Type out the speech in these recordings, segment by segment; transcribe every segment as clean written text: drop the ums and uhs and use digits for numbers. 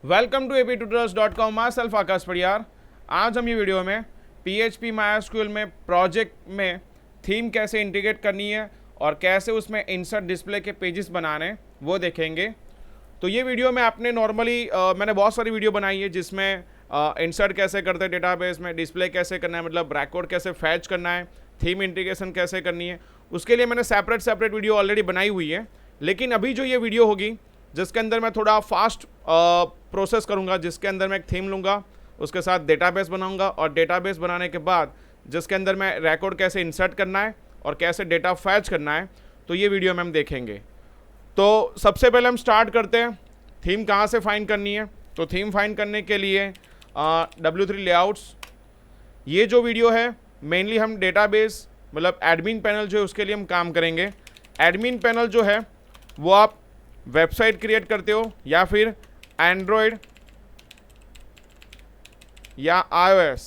Welcome to aptutors.com। Myself Akash Pariyar. आज हम ये वीडियो में PHP MySQL में प्रोजेक्ट में थीम कैसे इंटीग्रेट करनी है और कैसे उसमें इंसर्ट डिस्प्ले के पेजेस बनाने वो देखेंगे। तो ये वीडियो में आपने नॉर्मली मैंने बहुत सारी वीडियो बनाई है जिसमें इंसर्ट कैसे करते हैं डेटाबेस में, डिस्प्ले कैसे करना है, मतलब रिकॉर्ड कैसे फैच करना है, थीम इंटीग्रेशन कैसे करनी है, उसके लिए मैंने सेपरेट वीडियो ऑलरेडी बनाई हुई है। लेकिन अभी जो ये वीडियो होगी जिसके अंदर मैं थोड़ा फास्ट प्रोसेस करूंगा, जिसके अंदर मैं एक थीम लूँगा, उसके साथ डेटाबेस बनाऊंगा और डेटाबेस बनाने के बाद जिसके अंदर मैं रिकॉर्ड कैसे इंसर्ट करना है और कैसे डेटा फैच करना है, तो ये वीडियो में हम देखेंगे। तो सबसे पहले हम स्टार्ट करते हैं थीम कहाँ से फाइंड करनी है। तो थीम फाइंड करने के लिए W3 लेआउट्स, ये जो वीडियो है मेनली हम डेटाबेस मतलब एडमिन पैनल जो है उसके लिए हम काम करेंगे। एडमिन पैनल जो है वो आप वेबसाइट क्रिएट करते हो या फिर एंड्रॉयड या iOS,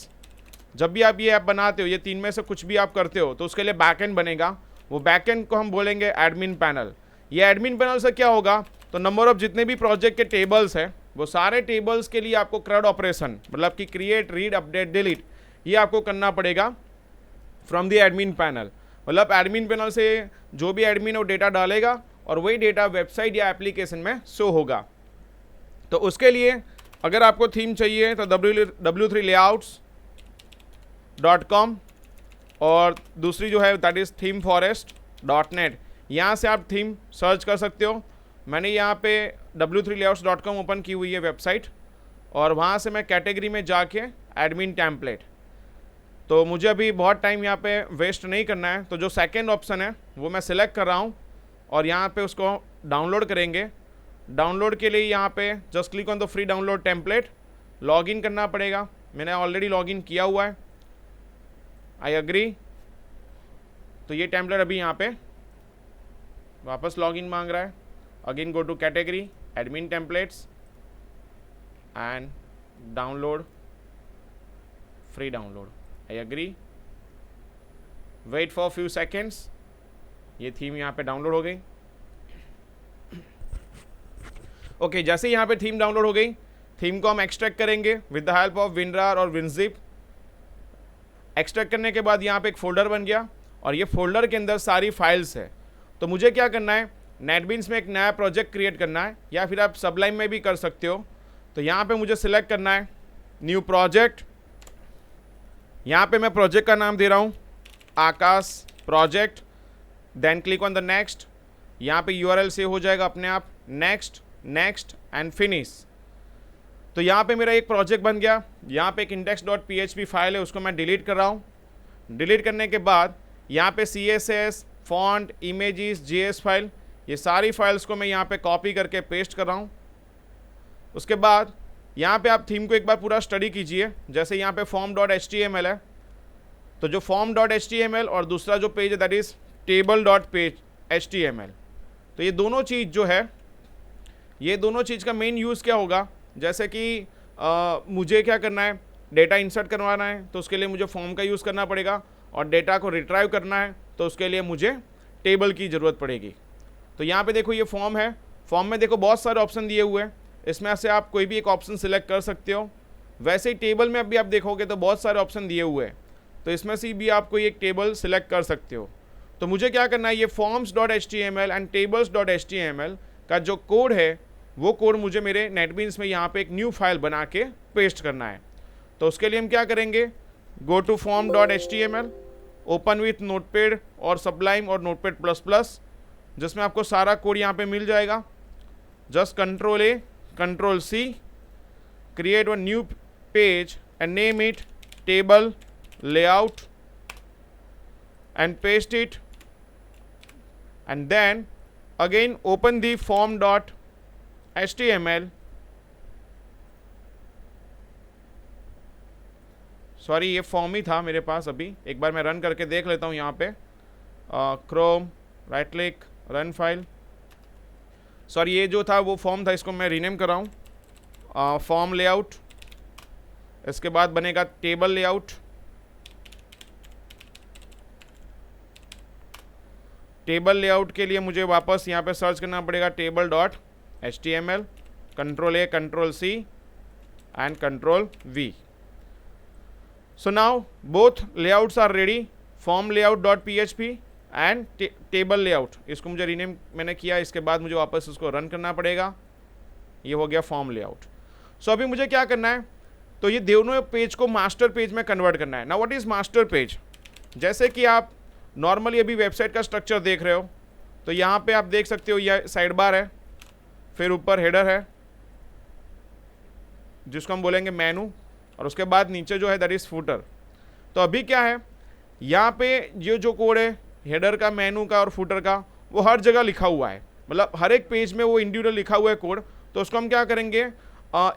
जब भी आप ये ऐप बनाते हो, ये तीन में से कुछ भी आप करते हो तो उसके लिए बैकएंड बनेगा। वो बैकएंड को हम बोलेंगे एडमिन पैनल। ये एडमिन पैनल से क्या होगा, तो नंबर ऑफ जितने भी प्रोजेक्ट के टेबल्स हैं वो सारे टेबल्स के लिए आपको CRUD ऑपरेशन मतलब कि क्रिएट, रीड, अपडेट, डिलीट, ये आपको करना पड़ेगा फ्रॉम द एडमिन पैनल। मतलब एडमिन पैनल से जो भी एडमिन है वो डेटा डालेगा और वही डेटा वेबसाइट या एप्लीकेशन में शो होगा। तो उसके लिए अगर आपको थीम चाहिए तो w3layouts.com और दूसरी जो है दैट इज़ themeforest.net, यहाँ से आप थीम सर्च कर सकते हो। मैंने यहाँ पे w3layouts.com ओपन की हुई है वेबसाइट और वहाँ से मैं कैटेगरी में जाके एडमिन टेम्पलेट, तो मुझे अभी बहुत टाइम यहाँ पे वेस्ट नहीं करना है, तो जो सेकंड ऑप्शन है वो मैं सिलेक्ट कर रहा हूँ और यहाँ पे उसको डाउनलोड करेंगे। डाउनलोड के लिए यहाँ पे just click on the free download template, login करना पड़ेगा। मैंने ऑलरेडी लॉगिन किया हुआ है, आई एग्री। तो ये टेम्पलेट अभी यहाँ पे वापस लॉगिन मांग रहा है। Again go to category, admin templates and download, free download, I agree. Wait for few seconds, ये थीम यहाँ पे डाउनलोड हो गई। ओके, जैसे यहाँ पे थीम डाउनलोड हो गई, थीम को हम एक्सट्रैक्ट करेंगे with the help of WinRAR और WinZip। एक्सट्रैक्ट करने के बाद यहाँ पे एक फोल्डर बन गया और ये फोल्डर के अंदर सारी फाइल्स है। तो मुझे क्या करना है, नेटबीन्स में एक नया प्रोजेक्ट क्रिएट करना है या फिर आप सबलाइम में भी कर सकते हो। तो यहाँ पे मुझे सिलेक्ट करना है न्यू प्रोजेक्ट। यहाँ पे मैं प्रोजेक्ट का नाम दे रहा हूँ Akash project. Then click on the next, यहाँ पे URL सेव हो जाएगा अपने आप, नेक्स्ट नेक्स्ट एंड फिनिश। तो यहाँ पे मेरा एक प्रोजेक्ट बन गया। यहाँ पे एक index.php फाइल है, उसको मैं डिलीट कर रहा हूँ। डिलीट करने के बाद यहाँ पे CSS, font, images, JS file, ये सारी फाइल्स को मैं यहाँ पे कॉपी करके पेस्ट कर रहा हूँ। उसके बाद यहाँ पे आप थीम को एक बार पूरा स्टडी कीजिए। जैसे यहाँ पे form.html है, तो जो form.html और दूसरा जो पेज है दैट इज़ table.html। तो ये दोनों चीज़ जो है, ये दोनों चीज़ का मेन यूज़ क्या होगा, जैसे कि मुझे क्या करना है, डेटा इंसर्ट करवाना है तो उसके लिए मुझे फॉर्म का यूज़ करना पड़ेगा और डेटा को रिट्राइव करना है तो उसके लिए मुझे टेबल की ज़रूरत पड़ेगी। तो यहाँ पे देखो ये फॉर्म है, फॉर्म में देखो बहुत सारे ऑप्शन दिए हुए हैं, इसमें से आप कोई भी एक ऑप्शन सिलेक्ट कर सकते हो। वैसे ही टेबल में अभी आप देखोगे तो बहुत सारे ऑप्शन दिए हुए हैं, तो इसमें से भी आप कोई एक टेबल सिलेक्ट कर सकते हो। तो मुझे क्या करना है, ये forms.html एंड tables.html का जो कोड है वो कोड मुझे मेरे नेटबीन्स में यहाँ पे एक न्यू फाइल बना के पेस्ट करना है। तो उसके लिए हम क्या करेंगे, go to form.html, open with Notepad और सबलाइम और नोटपैड++, जिसमें आपको सारा कोड यहाँ पे मिल जाएगा। Just Ctrl+A, Ctrl+C, create one new page and name it table layout and paste it, and then again open the form.html, sorry ये फॉर्म ही था मेरे पास। अभी एक बार मैं रन करके देख लेता हूँ। यहाँ पे Chrome, right click, run file. Sorry ये जो था वो फॉर्म था, इसको मैं रीनेम कर रहा हूँ फॉर्म लेआउट। इसके बाद बनेगा टेबल लेआउट। टेबल लेआउट के लिए मुझे वापस यहाँ पे सर्च करना पड़ेगा table.html। Control A, Control C and Control V. So now both layouts are ready, form layout.php and table layout. इसको मुझे रीनेम मैंने किया, इसके बाद मुझे वापस इसको रन करना पड़ेगा। ये हो गया फॉर्म लेआउट। सो अभी मुझे क्या करना है, तो ये दोनों पेज को मास्टर पेज में कन्वर्ट करना है। Now what is master page? जैसे कि आप नॉर्मली अभी वेबसाइट का स्ट्रक्चर देख रहे हो, तो यहाँ पे आप देख सकते हो यह साइड बार है, फिर ऊपर हेडर है जिसको हम बोलेंगे मेनू, और उसके बाद नीचे जो है दैट इज फूटर। तो अभी क्या है, यहाँ पे ये जो कोड है हेडर का, मेनू का और फूटर का, वो हर जगह लिखा हुआ है, मतलब हर एक पेज में वो इंडिविजुअल लिखा हुआ है कोड। तो उसको हम क्या करेंगे,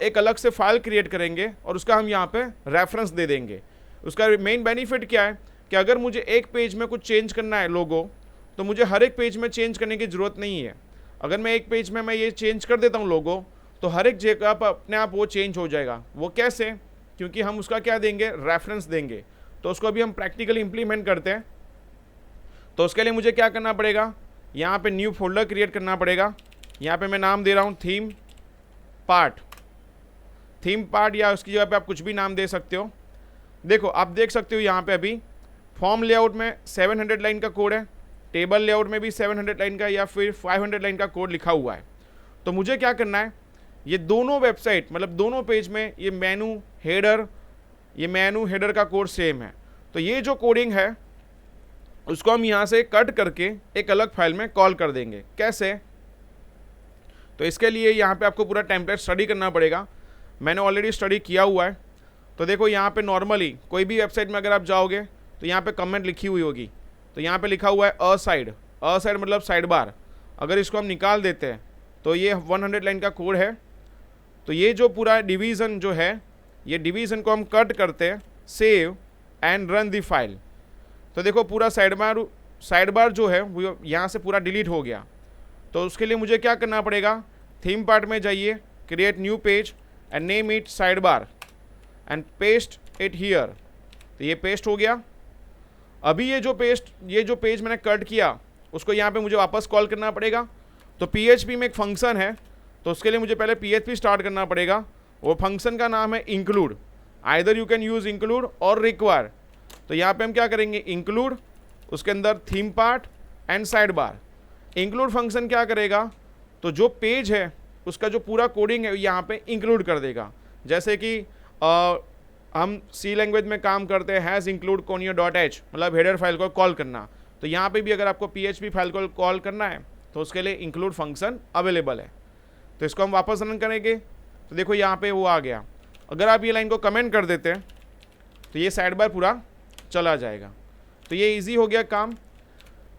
एक अलग से फाइल क्रिएट करेंगे और उसका हम यहाँ पे रेफरेंस दे देंगे। उसका मेन बेनिफिट क्या है कि अगर मुझे एक पेज में कुछ चेंज करना है लोगो, तो मुझे हर एक पेज में चेंज करने की ज़रूरत नहीं है। अगर मैं एक पेज में मैं ये चेंज कर देता हूँ लोगो, तो हर एक जगह पर अपने आप वो चेंज हो जाएगा। वो कैसे? क्योंकि हम उसका क्या देंगे, रेफरेंस देंगे। तो उसको अभी हम प्रैक्टिकली इंप्लीमेंट करते हैं। तो उसके लिए मुझे क्या करना पड़ेगा, यहाँ पे न्यू फोल्डर क्रिएट करना पड़ेगा। यहाँ पे मैं नाम दे रहा हूँ थीम पार्ट, या उसकी जगह पे आप कुछ भी नाम दे सकते हो। देखो आप देख सकते हो यहाँ पे अभी फॉर्म लेआउट में 700 लाइन का कोड है, टेबल लेआउट में भी 700 लाइन का या फिर 500 लाइन का कोड लिखा हुआ है। तो मुझे क्या करना है, ये दोनों वेबसाइट मतलब दोनों पेज में ये मेनू हेडर का कोड सेम है। तो ये जो कोडिंग है उसको हम यहाँ से कट करके एक अलग फाइल में कॉल कर देंगे। कैसे? तो इसके लिए यहाँ पे आपको पूरा टेम्पलेट स्टडी करना पड़ेगा। मैंने ऑलरेडी स्टडी किया हुआ है। तो देखो यहाँ पे नॉर्मली कोई भी वेबसाइट में अगर आप जाओगे तो यहाँ पे कमेंट लिखी हुई होगी, तो यहाँ पे लिखा हुआ है अ साइड मतलब साइड बार। अगर इसको हम निकाल देते हैं तो ये 100 लाइन का कोड है। तो ये जो पूरा डिवीज़न जो है, ये डिवीज़न को हम कट करते हैं, save and run the file. तो देखो पूरा साइड बार जो है वो यहाँ से पूरा डिलीट हो गया। तो उसके लिए मुझे क्या करना पड़ेगा, थीम पार्ट में जाइए, create new page and name it side bar and paste it here. तो ये पेस्ट हो गया। अभी ये जो पेज मैंने कट किया उसको यहाँ पे मुझे वापस कॉल करना पड़ेगा। तो PHP में एक फंक्शन है, तो उसके लिए मुझे पहले PHP स्टार्ट करना पड़ेगा। वो फंक्शन का नाम है include. Either you can use include और रिक्वायर। तो यहाँ पे हम क्या करेंगे, इंक्लूड, उसके अंदर theme part and side bar. Include function क्या करेगा, तो जो पेज है उसका जो पूरा कोडिंग है यहाँ पे इंक्लूड कर देगा। जैसे कि हम C लैंग्वेज में काम करते हैं, हैज़ इंक्लूड conio.h मतलब हेडर फाइल को कॉल करना। तो यहाँ पे भी अगर आपको PHP फाइल को कॉल करना है तो उसके लिए इंक्लूड फंक्शन अवेलेबल है। तो इसको हम वापस रन करेंगे। तो देखो यहाँ पे वो आ गया। अगर आप ये लाइन को कमेंट कर देते हैं तो ये साइड बार पूरा चला जाएगा। तो ये इजी हो गया काम।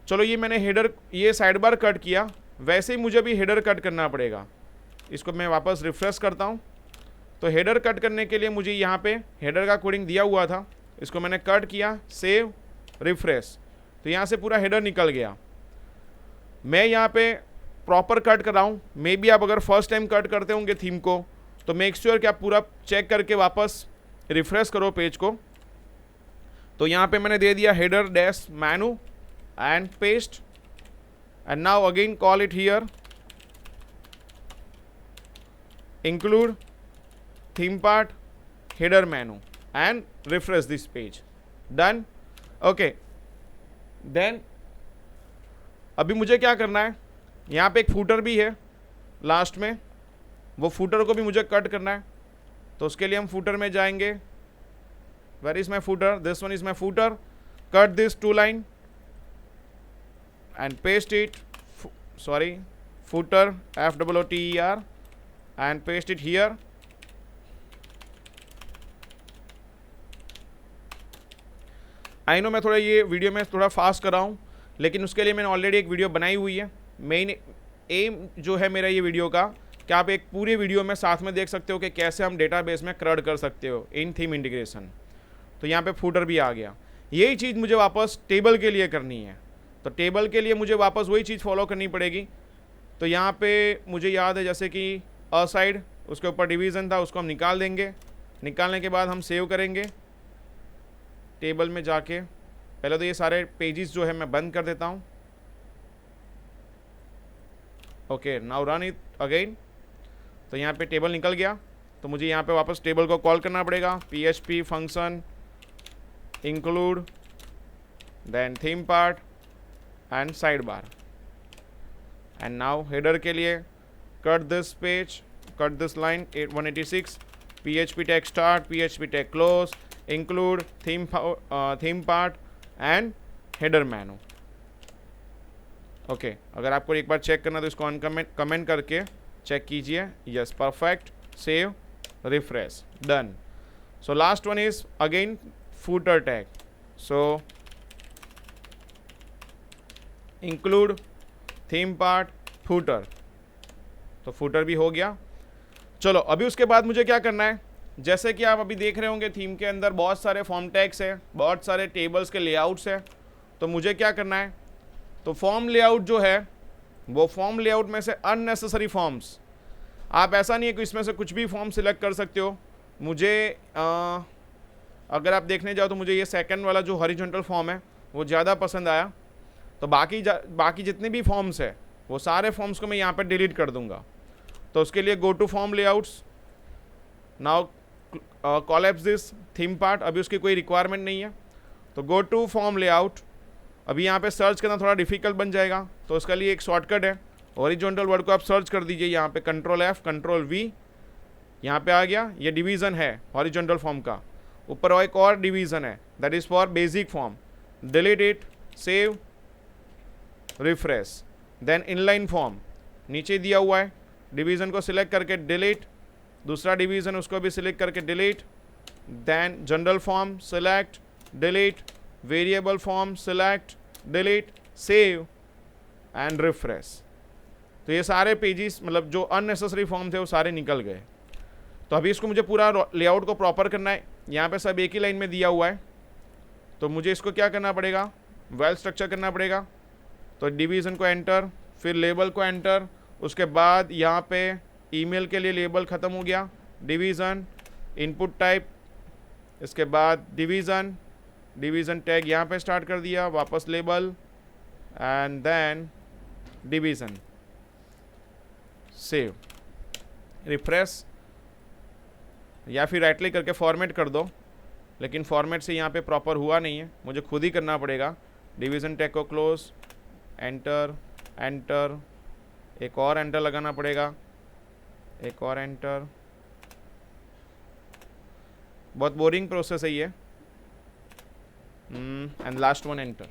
चलो ये साइड बार कट किया, वैसे ही मुझे भी हेडर कट करना पड़ेगा। इसको मैं वापस रिफ्रेश करता हूँ। तो हेडर कट करने के लिए मुझे यहाँ पे हेडर का कोडिंग दिया हुआ था, इसको मैंने कट किया, सेव, रिफ्रेश। तो यहाँ से पूरा हेडर निकल गया। मैं यहाँ पे प्रॉपर कट कर रहा हूँ। मे बी आप अगर फर्स्ट टाइम कट करते होंगे थीम को, तो मेक श्योर कि आप पूरा चेक करके वापस रिफ्रेश करो पेज को। तो यहाँ पे मैंने दे दिया header dash menu and paste and now again call it here, include theme part header menu and refresh this page. Done. Okay. Then अभी मुझे क्या करना है, यहाँ पे एक फूटर भी है लास्ट में, वो फूटर को भी मुझे कट करना है। तो उसके लिए हम फूटर में जाएंगे। Where is my footer, this one is my footer. Cut this 2 line and paste it, footer FOOTER and paste it here. I know मैं थोड़ा ये वीडियो में थोड़ा फास्ट कर रहा हूँ, लेकिन उसके लिए मैंने ऑलरेडी एक वीडियो बनाई हुई है। मेन एम जो है मेरा ये वीडियो का, कि आप एक पूरे वीडियो में साथ में देख सकते हो कि कैसे हम डेटाबेस में क्रड कर सकते हो इन थीम इंटीग्रेशन। तो यहाँ पे फूटर भी आ गया। यही चीज़ मुझे वापस टेबल के लिए करनी है। तो टेबल के लिए मुझे वापस वही चीज़ फॉलो करनी पड़ेगी। तो यहाँ पे मुझे याद है जैसे कि अ साइड, उसके ऊपर डिवीज़न था, उसको हम निकाल देंगे। निकालने के बाद हम सेव करेंगे टेबल में जाके। पहले तो ये सारे पेजेस जो है मैं बंद कर देता हूँ। Okay, now run it again. तो यहाँ पे टेबल निकल गया, तो मुझे यहाँ पे वापस टेबल को कॉल करना पड़ेगा, PHP function include then theme part and side bar. And now header के लिए cut this page, cut this line 186, PHP tag start, PHP tag close, include theme part and header menu। Okay, अगर आपको एक बार check करना तो इसको comment करके check कीजिए। Yes, perfect, save, refresh, done. So last one is again footer tag. So include theme part footer, तो footer भी हो गया। चलो अभी उसके बाद मुझे क्या करना है, जैसे कि आप अभी देख रहे होंगे थीम के अंदर बहुत सारे फॉर्म टैग्स है, बहुत सारे टेबल्स के लेआउट्स है। तो मुझे क्या करना है, तो फॉर्म लेआउट जो है वो फॉर्म लेआउट में से अननेसेसरी फॉर्म्स, आप ऐसा नहीं है कि इसमें से कुछ भी फॉर्म सिलेक्ट कर सकते हो। मुझे अगर आप देखने जाओ तो मुझे ये सेकंड वाला जो हॉरिजॉन्टल फॉर्म है वो ज़्यादा पसंद आया। तो बाकी जितने भी फॉर्म्स है वो सारे फॉर्म्स को मैं यहाँ पर डिलीट कर दूँगा। तो उसके लिए go to form layouts, now collapse this theme part, अभी उसकी कोई रिक्वायरमेंट नहीं है। तो गो टू फॉर्म लेआउट, अभी यहाँ पे सर्च करना थोड़ा डिफिकल्ट बन जाएगा, तो उसके लिए एक शॉर्टकट है, हॉरिजॉन्टल वर्ड को आप सर्च कर दीजिए यहाँ पे, Ctrl+F Ctrl+V, यहाँ पे आ गया। ये डिवीज़न है हॉरिजॉन्टल फॉर्म का, ऊपर एक और डिवीज़न है that is for basic form, delete it, save, refresh. Then inline form नीचे दिया हुआ है, डिवीज़न को सिलेक्ट करके डिलीट, दूसरा डिवीज़न उसको भी सिलेक्ट करके delete, then general form select, delete, variable form select, delete, save and refresh. तो ये सारे पेजेस, मतलब जो अननेसेसरी फॉर्म थे वो सारे निकल गए। तो अभी इसको मुझे पूरा लेआउट को प्रॉपर करना है, यहाँ पे सब एक ही लाइन में दिया हुआ है। तो मुझे इसको क्या करना पड़ेगा, वेल स्ट्रक्चर करना पड़ेगा। तो डिवीज़न को एंटर, फिर लेबल को एंटर, उसके बाद यहाँ पे ईमेल के लिए लेबल ख़त्म हो गया, डिवीज़न, इनपुट टाइप, इसके बाद डिवीज़न टैग यहाँ पे स्टार्ट कर दिया, वापस label and then division, save, refresh, या फिर राइट क्लिक करके फॉर्मेट कर दो, लेकिन फॉर्मेट से यहाँ पे प्रॉपर हुआ नहीं है, मुझे खुद ही करना पड़ेगा। डिवीज़न टैग को क्लोज, एंटर, एंटर, एक और एंटर लगाना पड़ेगा, एक और एंटर। बहुत बोरिंग प्रोसेस है ये। And last one enter.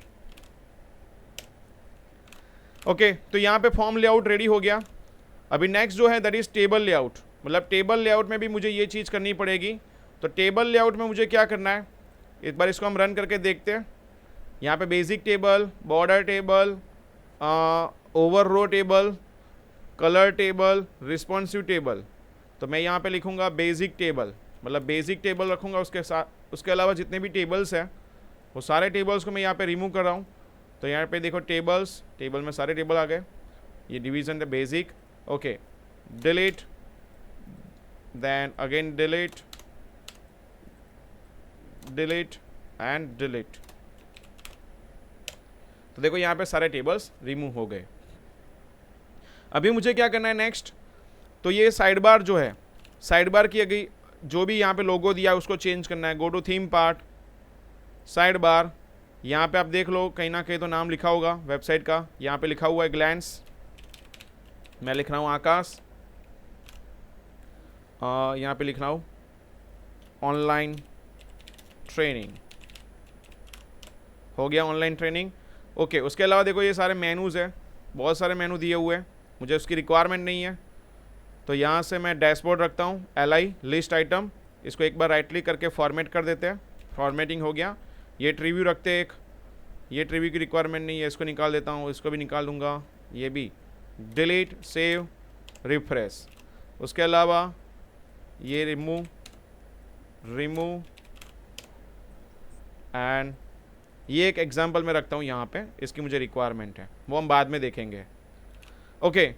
Okay, तो यहाँ पे फॉर्म लेआउट रेडी हो गया। अभी नेक्स्ट जो है दैट इज टेबल लेआउट, मतलब टेबल लेआउट में भी मुझे ये चीज़ करनी पड़ेगी। तो टेबल लेआउट में मुझे क्या करना है, एक बार इसको हम रन करके देखते हैं। यहाँ पे basic table, border table, over row table, colour table, responsive table. तो मैं यहाँ पे लिखूँगा बेसिक टेबल, मतलब बेसिक टेबल रखूँगा। उसके अलावा जितने भी टेबल्स हैं वो सारे टेबल्स को मैं यहाँ पे रिमूव कर रहा हूँ। तो यहाँ पे देखो टेबल्स, टेबल में सारे टेबल आ गए। ये division the basic, okay, delete, then again delete, delete and delete. तो देखो यहाँ पे सारे टेबल्स रिमूव हो गए। अभी मुझे क्या करना है नेक्स्ट, तो ये साइड बार जो है, साइड बार की अगर जो भी यहाँ पे लोगो दिया है उसको चेंज करना है। Go to theme part, side bar, यहाँ पे आप देख लो कहीं ना कहीं तो नाम लिखा होगा वेबसाइट का, यहाँ पे लिखा हुआ है ग्लैंस, मैं लिख रहा हूँ आकाश, यहाँ पे लिख रहा हूँ ऑनलाइन ट्रेनिंग, हो गया ऑनलाइन ट्रेनिंग। ओके, उसके अलावा देखो ये सारे मेनूज़ है, बहुत सारे मेनू दिए हुए हैं, मुझे उसकी रिक्वायरमेंट नहीं है। तो यहाँ से मैं डैशबोर्ड रखता हूँ, LI लिस्ट आइटम, इसको एक बार राइट क्लिक करके फॉर्मेट कर देते हैं, फॉर्मेटिंग हो गया। ये ट्रीव्यू रखते एक, ये ट्रीव्यू की रिक्वायरमेंट नहीं है, इसको निकाल देता हूँ, इसको भी निकाल दूँगा, ये भी डिलीट, सेव, रिफ्रेश। उसके अलावा ये रिमूव एंड ये एक एग्जांपल मैं रखता हूँ यहाँ पे, इसकी मुझे रिक्वायरमेंट है, वो हम बाद में देखेंगे। ओके,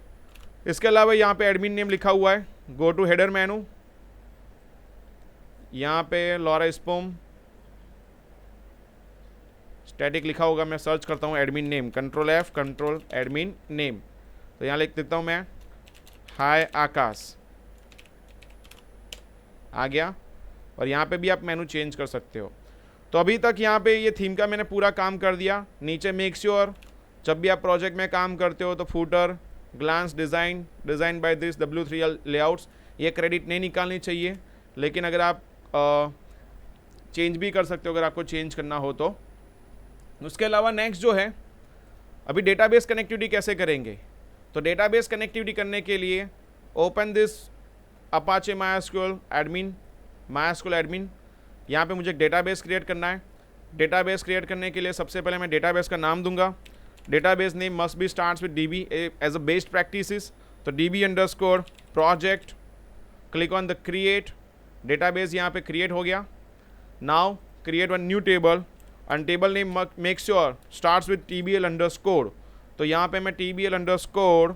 इसके अलावा यहाँ पे एडमिन नेम लिखा हुआ है। गो टू हेडर मेनू, यहाँ पे लॉरा स्पोम स्टैटिक लिखा होगा, मैं सर्च करता हूँ admin name, Ctrl+F Ctrl admin name. तो यहाँ लिख देता हूँ मैं हाय आकाश, आ गया, और यहाँ पे भी आप मेनू चेंज कर सकते हो। तो अभी तक यहाँ पे ये थीम का मैंने पूरा काम कर दिया। नीचे मेक श्योर जब भी आप प्रोजेक्ट में काम करते हो तो footer, glance design by this W3L layouts, ये क्रेडिट नहीं निकालनी चाहिए, लेकिन अगर आप चेंज भी कर सकते हो अगर आपको चेंज करना हो तो। उसके अलावा नेक्स्ट जो है, अभी डेटाबेस कनेक्टिविटी कैसे करेंगे। तो डेटाबेस कनेक्टिविटी करने के लिए open this Apache MySQL admin. यहाँ पे मुझे एक डेटाबेस क्रिएट करना है। डेटाबेस क्रिएट करने के लिए सबसे पहले मैं डेटाबेस का नाम दूंगा। Database name must be starts with DB as a based practices. तो DB_project, click on the create. Database यहाँ पे क्रिएट हो गया। Now create one new table and table name make sure starts with TBL_। तो यहाँ पे मैं TBL_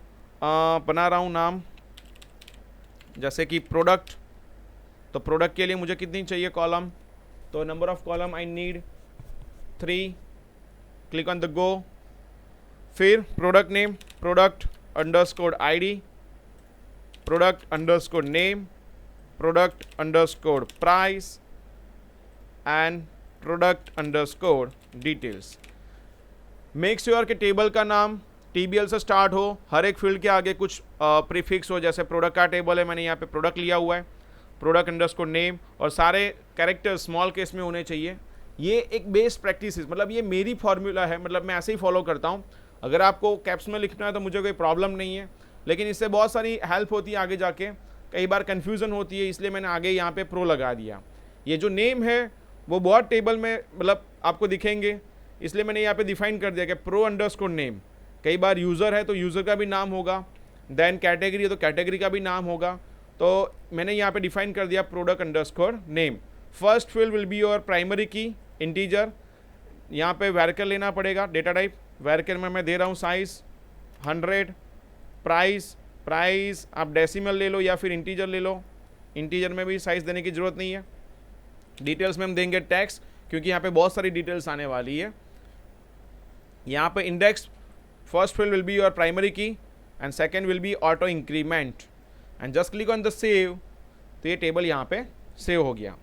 बना रहा हूँ नाम, जैसे कि प्रोडक्ट। तो प्रोडक्ट के लिए मुझे कितनी चाहिए कॉलम, तो number of column I need 3। Click on the go. फिर product name product_ID, product_name, product_price and product_details। Make sure कि टेबल का नाम TBL से स्टार्ट हो, हर एक फील्ड के आगे कुछ प्रीफिक्स हो। जैसे प्रोडक्ट का टेबल है, मैंने यहाँ पे प्रोडक्ट लिया हुआ है, product_name, और सारे कैरेक्टर स्मॉल केस में होने चाहिए। ये एक बेस्ट प्रैक्टिस, मतलब ये मेरी फॉर्मूला है, मतलब मैं ऐसे ही फॉलो करता हूँ। अगर आपको कैप्स में लिखना है तो मुझे कोई प्रॉब्लम नहीं है, लेकिन इससे बहुत सारी हेल्प होती है आगे जाके, कई बार कन्फ्यूज़न होती है, इसलिए मैंने आगे यहाँ पे प्रो लगा दिया। ये जो नेम है वो बहुत टेबल में मतलब आपको दिखेंगे, इसलिए मैंने यहाँ पे डिफाइन कर दिया कि pro_name। कई बार यूज़र है तो यूज़र का भी नाम होगा, देन कैटेगरी है तो कैटेगरी का भी नाम होगा। तो मैंने यहाँ पे डिफाइन कर दिया product_name। First field will be your primary की इंटीजर। यहाँ पे वेरिएबल लेना पड़ेगा, डेटा टाइप वेरिएबल में मैं दे रहा हूँ साइज 100। प्राइस आप डेसिमल ले लो या फिर इंटीजर ले लो, इंटीजर में भी साइज देने की ज़रूरत नहीं है। डिटेल्स में हम देंगे टैक्स, क्योंकि यहाँ पे बहुत सारी डिटेल्स आने वाली है। यहाँ पे index, first field will be your primary key and second will be auto increment and just click on the save. तो ये टेबल यहाँ पे सेव हो गया।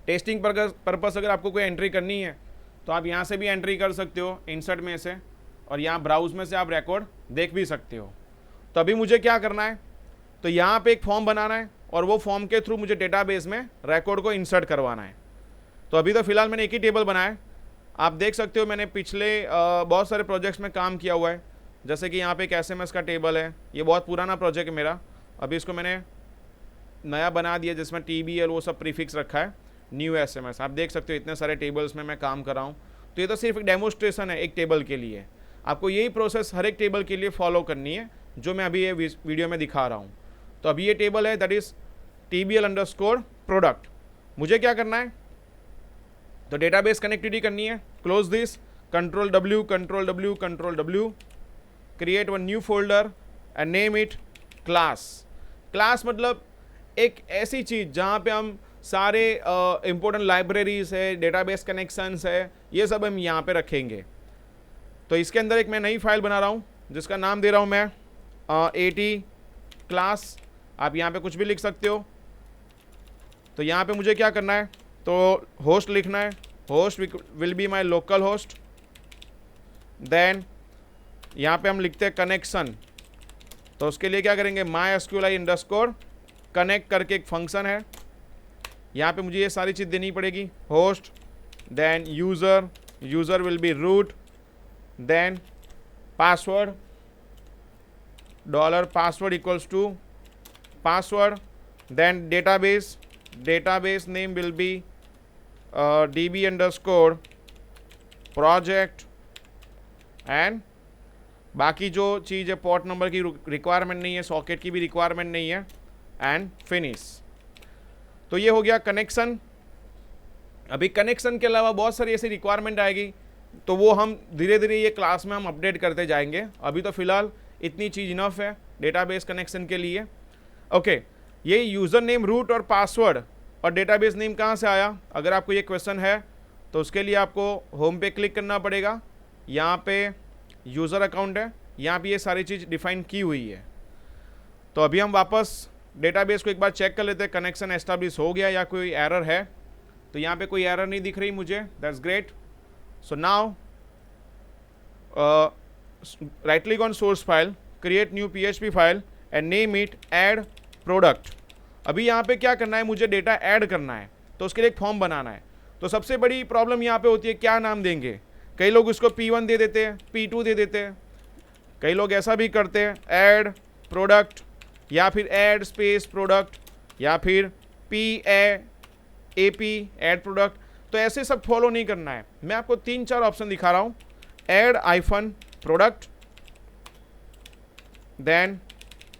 टेस्टिंग पर्पस अगर आपको कोई एंट्री करनी है तो आप यहाँ से भी एंट्री कर सकते हो, इंसर्ट में से, और यहाँ ब्राउज में से आप रिकॉर्ड देख भी सकते हो। तो अभी मुझे क्या करना है, तो यहाँ पे एक फॉर्म बनाना है और वो फॉर्म के थ्रू मुझे डेटाबेस में रिकॉर्ड को इंसर्ट करवाना है। तो अभी तो फिलहाल मैंने एक ही टेबल बनाया है। आप देख सकते हो मैंने पिछले बहुत सारे प्रोजेक्ट्स में काम किया हुआ है। जैसे कि यहाँ पे एक SMS का टेबल है, ये बहुत पुराना प्रोजेक्ट है मेरा, अभी इसको मैंने नया बना दिया जिसमें TBL वो सब प्रीफिक्स रखा है, न्यू SMS। आप देख सकते हो इतने सारे टेबल्स में मैं काम कर रहा हूँ। तो ये तो सिर्फ एक डेमोस्ट्रेशन है एक टेबल के लिए। आपको यही प्रोसेस हर एक टेबल के लिए फॉलो करनी है जो मैं अभी ये वीडियो में दिखा रहा हूँ। तो अभी ये टेबल है दैट इज़ TBL_product। मुझे क्या करना है, तो डेटाबेस कनेक्टिविटी करनी है। Close this, Ctrl+W, create one new folder and name it class मतलब एक ऐसी चीज़ जहाँ पे हम सारे इंपॉर्टेंट लाइब्रेरीज है, डेटाबेस कनेक्शंस है, ये सब हम यहाँ पे रखेंगे। तो इसके अंदर एक मैं नई फाइल बना रहा हूँ जिसका नाम दे रहा हूँ मैं AT क्लास। आप यहाँ पे कुछ भी लिख सकते हो। तो यहाँ पे मुझे क्या करना है, तो होस्ट लिखना है, host will be my local host. Then यहाँ पे हम लिखते हैं कनेक्शन, तो उसके लिए क्या करेंगे, MySQLi_connect करके एक फंक्शन है। यहाँ पे मुझे ये सारी चीज़ देनी पड़ेगी, host, then user will be root, then password, $password equals to password, then database name will be DB_project and बाकी जो चीज़ है, पोर्ट नंबर की रिक्वायरमेंट नहीं है, सॉकेट की भी रिक्वायरमेंट नहीं है, एंड फिनिश। तो ये हो गया कनेक्शन। अभी कनेक्शन के अलावा बहुत सारी ऐसी रिक्वायरमेंट आएगी, तो वो हम धीरे धीरे ये क्लास में हम अपडेट करते जाएंगे। अभी तो फिलहाल इतनी चीज़ इनफ है डेटाबेस कनेक्शन के लिए। ओके, ये यूज़र नेम, रूट और पासवर्ड और डेटाबेस नेम कहाँ से आया, अगर आपको ये क्वेश्चन है तो उसके लिए आपको होम पे क्लिक करना पड़ेगा। यहाँ पे यूज़र अकाउंट है, यहाँ पे ये सारी चीज़ डिफाइन की हुई है। तो अभी हम वापस डेटाबेस को एक बार चेक कर लेते हैं कनेक्शन एस्टैब्लिश हो गया या कोई एरर है। तो यहाँ पे कोई एरर नहीं दिख रही मुझे, that's great. So now right click on source file, create new PHP file and name it add product. अभी यहाँ पे क्या करना है, मुझे डेटा ऐड करना है, तो उसके लिए एक फॉर्म बनाना है। तो सबसे बड़ी प्रॉब्लम यहाँ पे होती है क्या नाम देंगे। कई लोग उसको P1 दे देते हैं, P2 दे देते हैं, कई लोग ऐसा भी करते हैं ऐड प्रोडक्ट या फिर ऐड स्पेस प्रोडक्ट या फिर PAP ऐड प्रोडक्ट। तो ऐसे सब फॉलो नहीं करना है। मैं आपको 3-4 ऑप्शन दिखा रहा हूँ, add hyphen product, then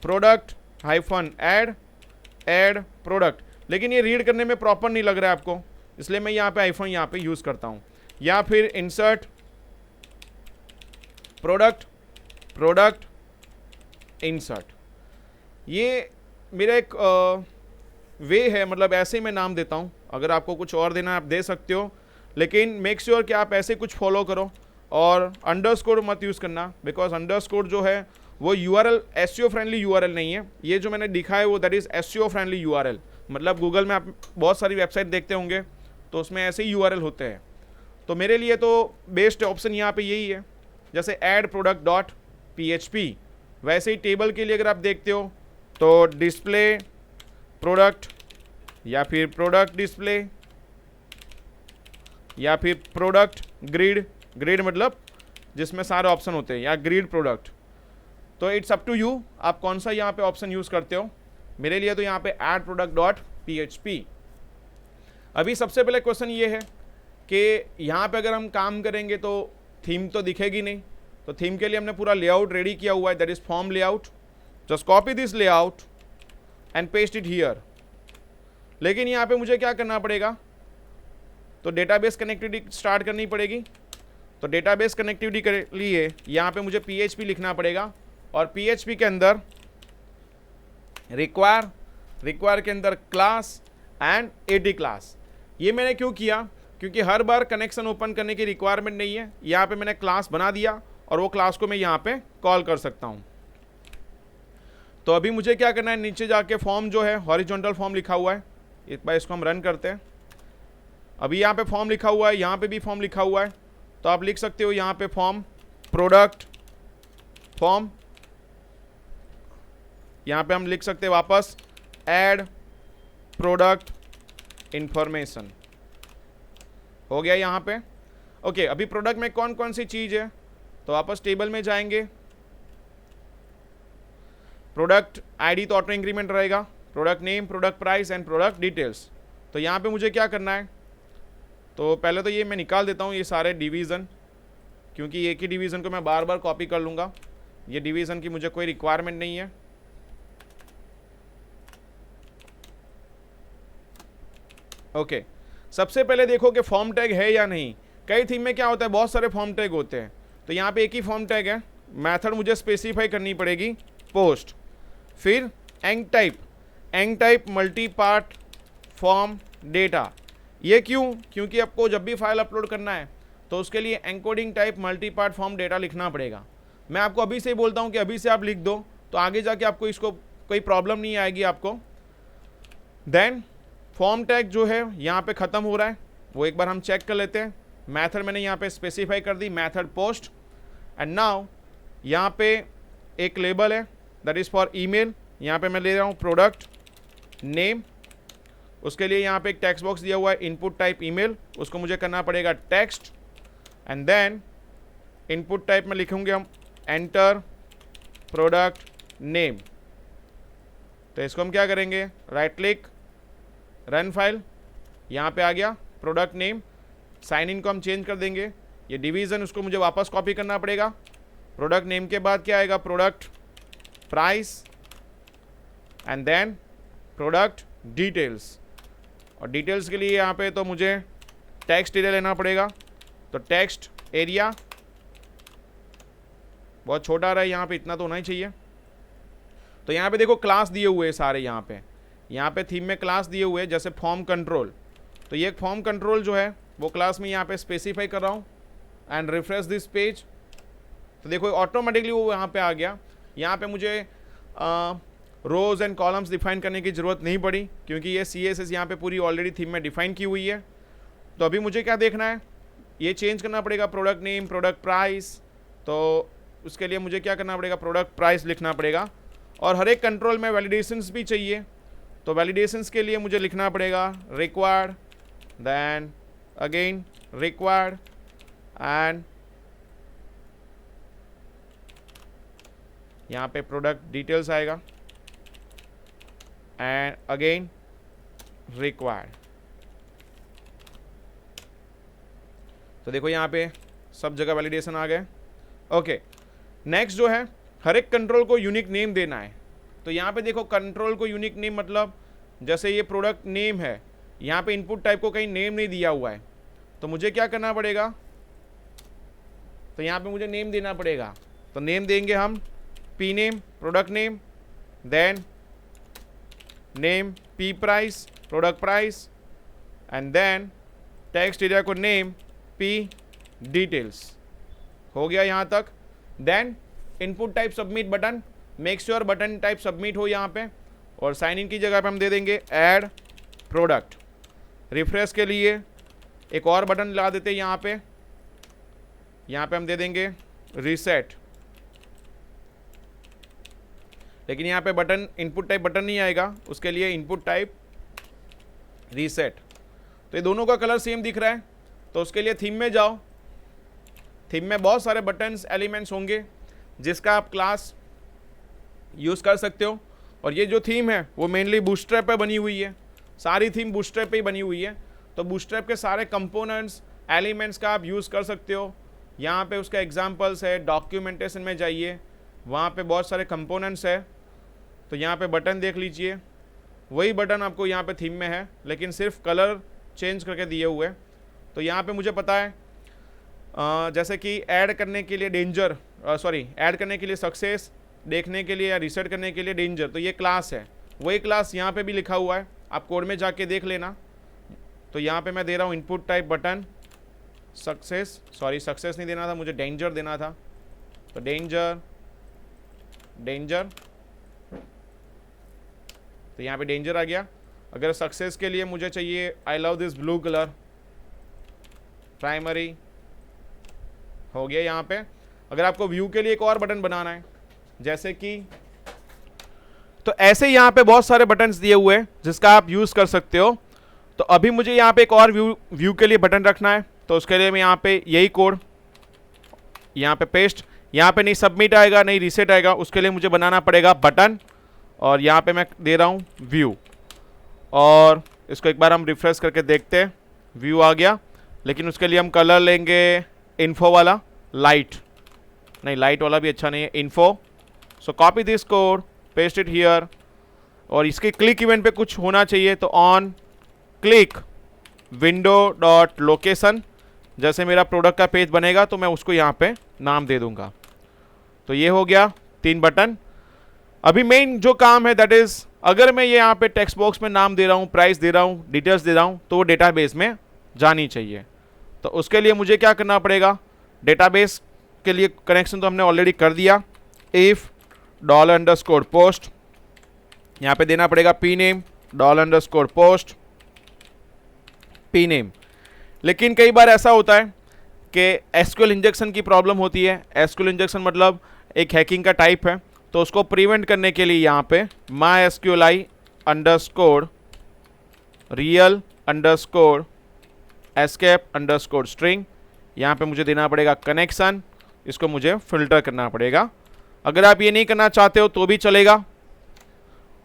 product hyphen add product. लेकिन ये रीड करने में प्रॉपर नहीं लग रहा है आपको, इसलिए मैं यहाँ पे हाइफन यहाँ पे यूज़ करता हूँ। या फिर इंसर्ट प्रोडक्ट इंसर्ट। ये मेरा एक वे है, मतलब ऐसे ही मैं नाम देता हूँ। अगर आपको कुछ और देना है आप दे सकते हो, लेकिन मेक श्योर कि आप ऐसे कुछ फॉलो करो और अंडरस्कोर मत यूज़ करना, बिकॉज अंडरस्कोर जो है वो URL SEO फ्रेंडली URL नहीं है। ये जो मैंने दिखा है वो that is SEO friendly URL। मतलब गूगल में आप बहुत सारी वेबसाइट देखते होंगे तो उसमें ऐसे ही URL होते हैं। तो मेरे लिए तो बेस्ट ऑप्शन यहाँ पे यही है, जैसे ऐड प्रोडक्ट डॉट PHP। वैसे ही टेबल के लिए अगर आप देखते हो तो डिस्प्ले प्रोडक्ट या फिर प्रोडक्ट डिस्प्ले या फिर प्रोडक्ट ग्रिड मतलब जिसमें सारे ऑप्शन होते हैं, या ग्रिड प्रोडक्ट। तो इट्स अप टू यू, आप कौन सा यहाँ पे ऑप्शन यूज़ करते हो। मेरे लिए तो यहाँ पे ऐड प्रोडक्ट डॉट PHP। अभी सबसे पहले क्वेश्चन ये है कि यहाँ पे अगर हम काम करेंगे तो थीम तो दिखेगी नहीं। तो थीम के लिए हमने पूरा लेआउट रेडी किया हुआ है, that is form layout. Just copy this layout and paste it here. लेकिन यहाँ पे मुझे क्या करना पड़ेगा, तो डेटाबेस कनेक्टिविटी स्टार्ट करनी पड़ेगी। तो डेटाबेस कनेक्टिविटी के लिए यहाँ पे मुझे PHP लिखना पड़ेगा, और PHP के अंदर रिक्वायर के अंदर क्लास एंड AD क्लास। ये मैंने क्यों किया, क्योंकि हर बार कनेक्शन ओपन करने की रिक्वायरमेंट नहीं है। यहाँ पे मैंने क्लास बना दिया और वो क्लास को मैं यहाँ पे कॉल कर सकता हूँ। तो अभी मुझे क्या करना है, नीचे जाके फॉर्म जो है हॉरिजॉन्टल फॉर्म लिखा हुआ है, एक बार इसको हम रन करते हैं। अभी यहाँ पे फॉर्म लिखा हुआ है, यहाँ पे भी फॉर्म लिखा हुआ है। तो आप लिख सकते हो यहाँ पे फॉर्म प्रोडक्ट फॉर्म, यहाँ पे हम लिख सकते हैं वापस ऐड प्रोडक्ट इंफॉर्मेशन। हो गया यहाँ पे। ओके, अभी प्रोडक्ट में कौन कौन सी चीज़ है, तो वापस टेबल में जाएंगे। प्रोडक्ट ID तो ऑटो इंक्रीमेंट रहेगा, product name, product price and product details. तो यहाँ पे मुझे क्या करना है, तो पहले तो ये मैं निकाल देता हूँ ये सारे डिवीज़न, क्योंकि एक ही डिवीज़न को मैं बार बार कॉपी कर लूँगा। ये डिवीज़न की मुझे कोई रिक्वायरमेंट नहीं है। ओके, सबसे पहले देखो कि फॉर्म टैग है या नहीं। कई थीम में क्या होता है, बहुत सारे फॉर्म टैग होते हैं। तो यहाँ पे एक ही फॉर्म टैग है। मेथड मुझे स्पेसिफाई करनी पड़ेगी पोस्ट, फिर enctype multipart form data. ये क्यों, क्योंकि आपको जब भी फाइल अपलोड करना है तो उसके लिए encoding type multipart form data लिखना पड़ेगा। मैं आपको अभी से ही बोलता हूँ कि अभी से आप लिख दो, तो आगे जाके आपको इसको कोई प्रॉब्लम नहीं आएगी आपको। देन फॉर्म टैग जो है यहाँ पे ख़त्म हो रहा है, वो एक बार हम चेक कर लेते हैं। मेथड मैंने यहाँ पे स्पेसिफाई कर दी, मेथड पोस्ट। एंड नाउ यहाँ पे एक लेबल है दैट इज़ फॉर ईमेल। यहाँ पे मैं ले रहा हूँ प्रोडक्ट नेम, उसके लिए यहाँ पे एक टेक्स्ट बॉक्स दिया हुआ है इनपुट टाइप ईमेल, उसको मुझे करना पड़ेगा text. And then input type में लिखेंगे हम एंटर प्रोडक्ट नेम। तो इसको हम क्या करेंगे, राइट क्लिक रन फाइल, यहाँ पे आ गया प्रोडक्ट नेम। साइन इन को हम चेंज कर देंगे। ये डिवीज़न उसको मुझे वापस कॉपी करना पड़ेगा। प्रोडक्ट नेम के बाद क्या आएगा, product price and then product details. और डिटेल्स के लिए यहाँ पे तो मुझे टेक्स्ट एरिया लेना पड़ेगा। तो टेक्स्ट एरिया बहुत छोटा रहा है, यहाँ पे इतना तो होना ही चाहिए। तो यहाँ पे देखो क्लास दिए हुए हैं सारे, यहाँ पे थीम में क्लास दिए हुए हैं, जैसे फॉर्म कंट्रोल। तो ये फॉर्म कंट्रोल जो है वो क्लास में यहाँ पे स्पेसिफाई कर रहा हूँ। एंड रिफ्रेश दिस पेज, तो देखो ऑटोमेटिकली वो यहाँ पे आ गया। यहाँ पे मुझे रोज एंड कॉलम्स डिफाइन करने की ज़रूरत नहीं पड़ी, क्योंकि ये CSS यहाँ पे पूरी ऑलरेडी थीम में डिफाइन की हुई है। तो अभी मुझे क्या देखना है, ये चेंज करना पड़ेगा प्रोडक्ट नेम, प्रोडक्ट प्राइस। तो उसके लिए मुझे क्या करना पड़ेगा, प्रोडक्ट प्राइस लिखना पड़ेगा। और हर एक कंट्रोल में वैलिडेशंस भी चाहिए, तो वैलिडेशंस के लिए मुझे लिखना पड़ेगा required, then again required, and यहाँ पे प्रोडक्ट डिटेल्स आएगा, एंड अगेन रिक्वायर्ड। तो देखो यहाँ पे सब जगह वैलिडेशन आ गए। ओके, नेक्स्ट जो है, हर एक कंट्रोल को यूनिक नेम देना है। तो यहाँ पे देखो कंट्रोल को यूनिक नेम मतलब जैसे ये प्रोडक्ट नेम है, यहाँ पे इनपुट टाइप को कहीं नेम नहीं दिया हुआ है, तो मुझे क्या करना पड़ेगा, तो यहाँ पे मुझे नेम देना पड़ेगा। तो नेम देंगे हम P name, product name, then name P price, product price, and then text area को नेम पी डिटेल्स। हो गया यहाँ तक। Then input type submit button, make sure button type submit हो यहाँ पे, और साइन इन की जगह पे हम दे देंगे ऐड प्रोडक्ट। रिफ्रेश के लिए एक और बटन ला देते हैं यहाँ पे हम दे देंगे रीसेट, लेकिन यहाँ पे बटन इनपुट टाइप बटन नहीं आएगा, उसके लिए इनपुट टाइप रीसेट। तो ये दोनों का कलर सेम दिख रहा है, तो उसके लिए थीम में जाओ। थीम में बहुत सारे बटन्स एलिमेंट्स होंगे जिसका आप क्लास यूज़ कर सकते हो, और ये जो थीम है वो मेनली बूटस्ट्रैप पे बनी हुई है, सारी थीम बूटस्ट्रैप पे ही बनी हुई है। तो बूटस्ट्रैप के सारे कंपोनेंट्स एलिमेंट्स का आप यूज़ कर सकते हो। यहाँ पे उसका एग्जांपल्स है, डॉक्यूमेंटेशन में जाइए, वहाँ पे बहुत सारे कंपोनेंट्स है। तो यहाँ पे बटन देख लीजिए, वही बटन आपको यहाँ पे थीम में है, लेकिन सिर्फ कलर चेंज करके दिए हुए। तो यहाँ पे मुझे पता है जैसे कि ऐड करने के लिए डेंजर, ऐड करने के लिए सक्सेस, देखने के लिए या रिसेट करने के लिए डेंजर, तो ये क्लास है, वही क्लास यहाँ पे भी लिखा हुआ है, आप कोड में जाके देख लेना। तो यहाँ पे मैं दे रहा हूँ input type button success, success नहीं देना था मुझे, डेंजर देना था। तो डेंजर, तो यहाँ पे डेंजर आ गया। अगर सक्सेस के लिए मुझे चाहिए आई love this blue colour, primary हो गया यहाँ पे। अगर आपको व्यू के लिए एक और बटन बनाना है जैसे कि, तो ऐसे यहाँ पे बहुत सारे बटन्स दिए हुए हैं जिसका आप यूज़ कर सकते हो। तो अभी मुझे यहाँ पे एक और व्यू के लिए बटन रखना है, तो उसके लिए मैं यहाँ पे यही कोड यहाँ पे पेस्ट, यहाँ पे नहीं सबमिट आएगा नहीं रीसेट आएगा, उसके लिए मुझे बनाना पड़ेगा बटन, और यहाँ पे मैं दे रहा हूँ व्यू, और इसको एक बार हम रिफ्रेश करके देखते हैं, व्यू आ गया। लेकिन उसके लिए हम कलर लेंगे इन्फो वाला, लाइट नहीं, लाइट वाला भी अच्छा नहीं है, info. So copy this code, paste it here, और इसके क्लिक इवेंट पे कुछ होना चाहिए, तो on click window dot location, जैसे मेरा प्रोडक्ट का पेज बनेगा तो मैं उसको यहाँ पे नाम दे दूंगा। तो ये हो गया 3 बटन। अभी मेन जो काम है दैट इज, अगर मैं ये यहाँ पे टेक्स्ट बॉक्स में नाम दे रहा हूँ, प्राइस दे रहा हूँ, डिटेल्स दे रहा हूँ, तो वो डेटाबेस में जानी चाहिए। तो उसके लिए मुझे क्या करना पड़ेगा, डेटाबेस के लिए कनेक्शन तो हमने ऑलरेडी कर दिया, इफ $_post, यहाँ पे देना पड़ेगा P name $_post P name. लेकिन कई बार ऐसा होता है कि एसक्यूएल इंजेक्शन की प्रॉब्लम होती है। एसक्यूएल इंजेक्शन मतलब एक हैकिंग का टाइप है, तो उसको प्रिवेंट करने के लिए यहाँ पे MySQLi_real_escape_string, यहाँ पे मुझे देना पड़ेगा कनेक्शन, इसको मुझे फिल्टर करना पड़ेगा। अगर आप ये नहीं करना चाहते हो तो भी चलेगा।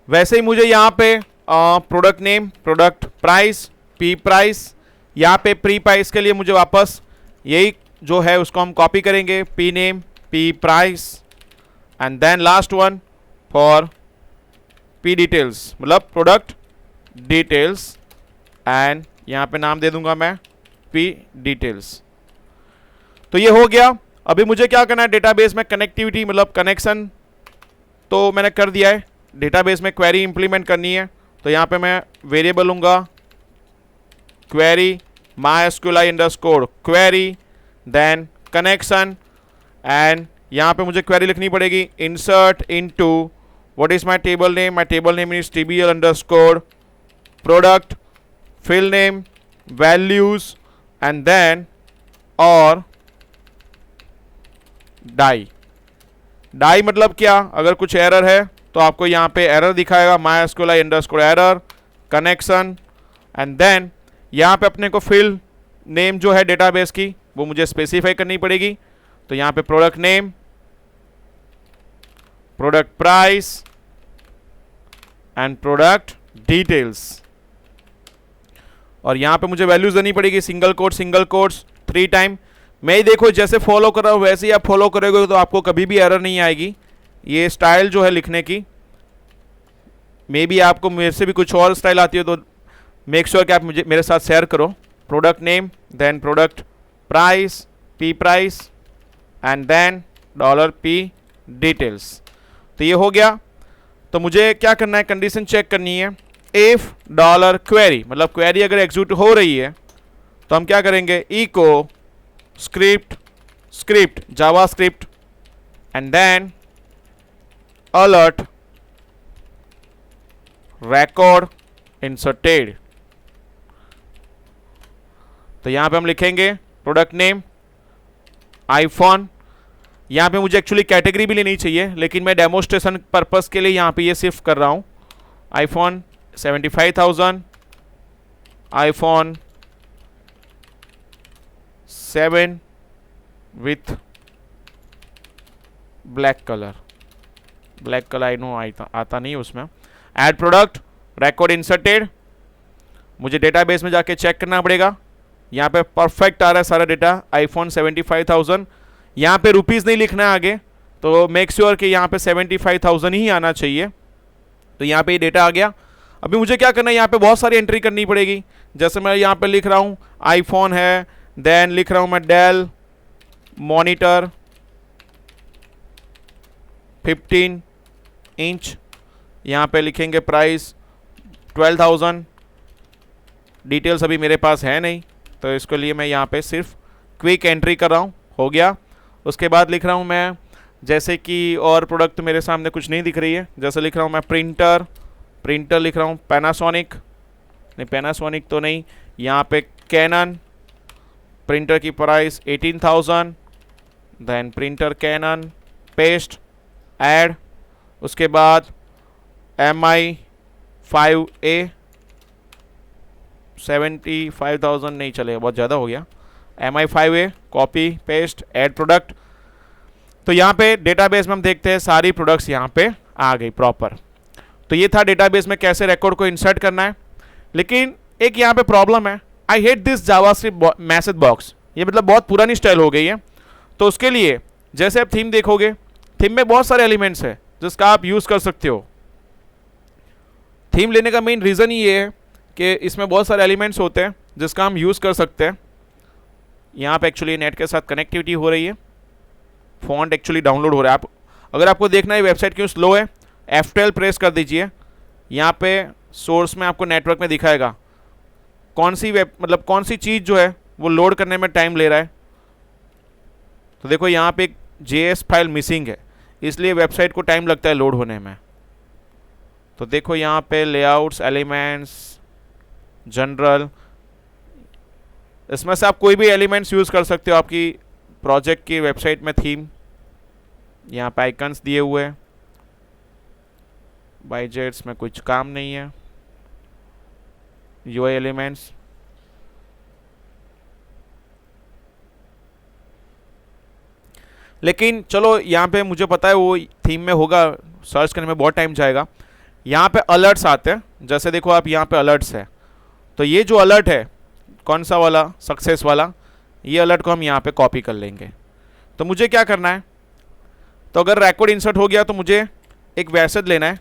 वैसे ही मुझे यहाँ पे product name, product price, P price, यहाँ पे प्री प्राइस के लिए मुझे वापस यही जो है उसको हम कॉपी करेंगे, P name P price, and then last one for P details मतलब प्रोडक्ट डिटेल्स, एंड यहाँ पे नाम दे दूंगा मैं पी डिटेल्स। तो ये हो गया। अभी मुझे क्या करना है, डेटाबेस में कनेक्टिविटी मतलब कनेक्शन तो मैंने कर दिया है, डेटाबेस में क्वेरी इंप्लीमेंट करनी है। तो यहाँ पे मैं वेरिएबल लूँगा query MySQLi_query, then connection, and यहाँ पे मुझे क्वेरी लिखनी पड़ेगी insert into what is my table name? My table name is tbl underscore product, fill name, values, and then और डाई मतलब क्या, अगर कुछ एरर है तो आपको यहाँ पे एरर दिखाएगा, MySQLi underscore error connection, and then यहाँ पे अपने को फिल नेम जो है डेटाबेस की वो मुझे स्पेसिफाई करनी पड़ेगी। तो यहाँ पे product name, product price and product details, और यहाँ पे मुझे वैल्यूज देनी पड़ेगी, सिंगल कोट्स 3 टाइम। मैं देखो जैसे फॉलो कर रहा हूँ वैसे ही आप फॉलो करोगे तो आपको कभी भी एरर नहीं आएगी। ये स्टाइल जो है लिखने की, मे बी आपको मेरे से भी कुछ और स्टाइल आती है तो मेक श्योर कि आप मुझे मेरे साथ शेयर करो। Product name, then product price, P price, and then $P details. तो ये हो गया। तो मुझे क्या करना है, कंडीशन चेक करनी है। इफ $query मतलब क्वेरी अगर एग्जीक्यूट हो रही है तो हम क्या करेंगे, echo script JavaScript and then alert record inserted। तो यहां पे हम लिखेंगे प्रोडक्ट नेम आईफोन। यहां पे मुझे एक्चुअली कैटेगरी भी लेनी चाहिए लेकिन मैं डेमोस्ट्रेशन पर्पस के लिए यहां पे ये सिर्फ कर रहा हूं। IPhone 75,000, iPhone 7 with black colour I know आता नहीं उसमें। ऐड प्रोडक्ट रिकॉर्ड इंसर्टेड, मुझे डेटाबेस में जाके चेक करना पड़ेगा। यहाँ पे परफेक्ट आ रहा है सारा डेटा, आईफोन 75,000। यहाँ पे रुपीज़ नहीं लिखना है आगे, तो मेक श्योर कि यहाँ पे 75,000 ही आना चाहिए। तो यहाँ पे ये डेटा आ गया। अभी मुझे क्या करना है, यहाँ पे बहुत सारी एंट्री करनी पड़ेगी। जैसे मैं यहाँ पे लिख रहा हूँ आईफोन है, देन लिख रहा हूँ मैं डेल मॉनिटर 15 इंच, यहाँ पे लिखेंगे प्राइस 12,000। डिटेल्स अभी मेरे पास है नहीं तो इसके लिए मैं यहाँ पे सिर्फ क्विक एंट्री कर रहा हूँ, हो गया। उसके बाद लिख रहा हूँ मैं, जैसे कि और प्रोडक्ट मेरे सामने कुछ नहीं दिख रही है, जैसे लिख रहा हूँ मैं प्रिंटर लिख रहा हूँ पैनासोनिक तो नहीं, यहाँ पे कैनन, प्रिंटर की price 18,000, then printer Canon paste add. उसके बाद MI 5A 75,000 नहीं चलेगा, बहुत ज़्यादा हो गया। MI 5A copy paste add product. तो यहाँ पे डेटाबेस में हम देखते हैं सारी प्रोडक्ट्स यहाँ पे आ गई प्रॉपर। तो ये था डेटाबेस में कैसे रिकॉर्ड को इंसर्ट करना है। लेकिन एक यहाँ पे प्रॉब्लम है, आई hate this JavaScript message box, ये मतलब बहुत पुरानी स्टाइल हो गई है। तो उसके लिए जैसे आप थीम देखोगे, थीम में बहुत सारे एलिमेंट्स हैं जिसका आप यूज़ कर सकते हो। थीम लेने का मेन रीज़न ये है कि इसमें बहुत सारे एलिमेंट्स होते हैं जिसका हम यूज़ कर सकते हैं। यहाँ पे एक्चुअली नेट के साथ कनेक्टिविटी हो रही है, फॉन्ट एक्चुअली डाउनलोड हो रहा है। आप अगर आपको देखना है वेबसाइट क्यों स्लो है, F12 प्रेस कर दीजिए। यहाँ पे सोर्स में आपको नेटवर्क में दिखाएगा कौन सी चीज़ जो है वो लोड करने में टाइम ले रहा है। तो देखो यहाँ पे एक JS फाइल मिसिंग है, इसलिए वेबसाइट को टाइम लगता है लोड होने में। तो देखो यहाँ पे लेआउट्स, एलिमेंट्स, जनरल, इसमें से आप कोई भी एलिमेंट्स यूज़ कर सकते हो आपकी प्रोजेक्ट की वेबसाइट में। थीम यहाँ पे आइकन्स दिए हुए हैं, बाइजेट्स में कुछ काम नहीं है, UI एलिमेंट्स। लेकिन चलो यहाँ पे मुझे पता है वो थीम में होगा, सर्च करने में बहुत टाइम जाएगा। यहाँ पे अलर्ट्स आते हैं, जैसे देखो आप यहाँ पे अलर्ट्स है। तो ये जो अलर्ट है कौन सा वाला, सक्सेस वाला, ये अलर्ट को हम यहाँ पे कॉपी कर लेंगे। तो मुझे क्या करना है, तो अगर रिकॉर्ड इंसर्ट हो गया तो मुझे एक मैसेज लेना है।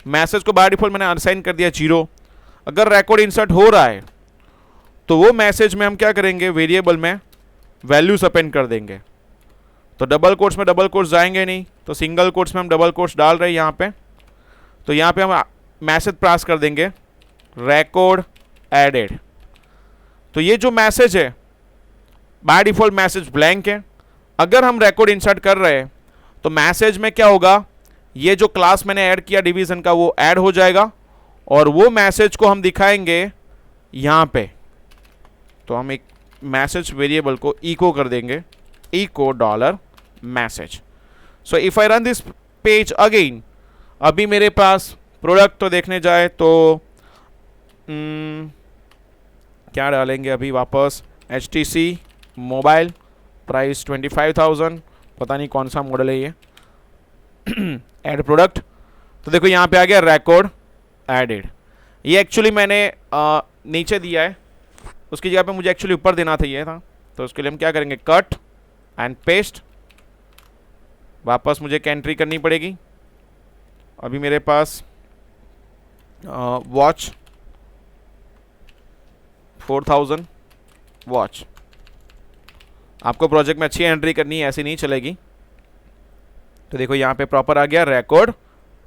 मैसेज को बाय डिफॉल्ट मैंने अनसाइन कर दिया 0। अगर रिकॉर्ड इंसर्ट हो रहा है तो वो मैसेज में हम क्या करेंगे, वेरिएबल में वैल्यूज अपेंड कर देंगे। तो डबल कोट्स में डबल कोट्स जाएंगे नहीं, तो सिंगल कोट्स में हम डबल कोट्स डाल रहे हैं यहाँ पे। तो यहाँ पे हम मैसेज पास कर देंगे रिकॉर्ड एडेड। तो ये जो मैसेज है बाय डिफॉल्ट मैसेज ब्लैंक है। अगर हम रिकॉर्ड इंसर्ट कर रहे हैं तो मैसेज में क्या होगा, ये जो क्लास मैंने ऐड किया डिवीजन का वो ऐड हो जाएगा और वो मैसेज को हम दिखाएंगे यहां पे। तो हम एक मैसेज वेरिएबल को इको कर देंगे, echo dollar message. So if I run this page again, अभी मेरे पास प्रोडक्ट तो देखने जाए तो क्या डालेंगे अभी वापस, HTC मोबाइल, प्राइस 25,000, पता नहीं कौन सा मॉडल है ये। ऐड प्रोडक्ट, तो देखो यहाँ पे आ गया रिकॉर्ड एडेड। ये एक्चुअली मैंने नीचे दिया है, उसकी जगह पे मुझे एक्चुअली ऊपर देना था ये था। तो उसके लिए हम क्या करेंगे, कट एंड पेस्ट। वापस मुझे एक एंट्री करनी पड़ेगी। अभी मेरे पास वॉच 4000 वॉच। आपको प्रोजेक्ट में अच्छी एंट्री करनी है, ऐसी नहीं चलेगी। तो देखो यहाँ पे प्रॉपर आ गया रिकॉर्ड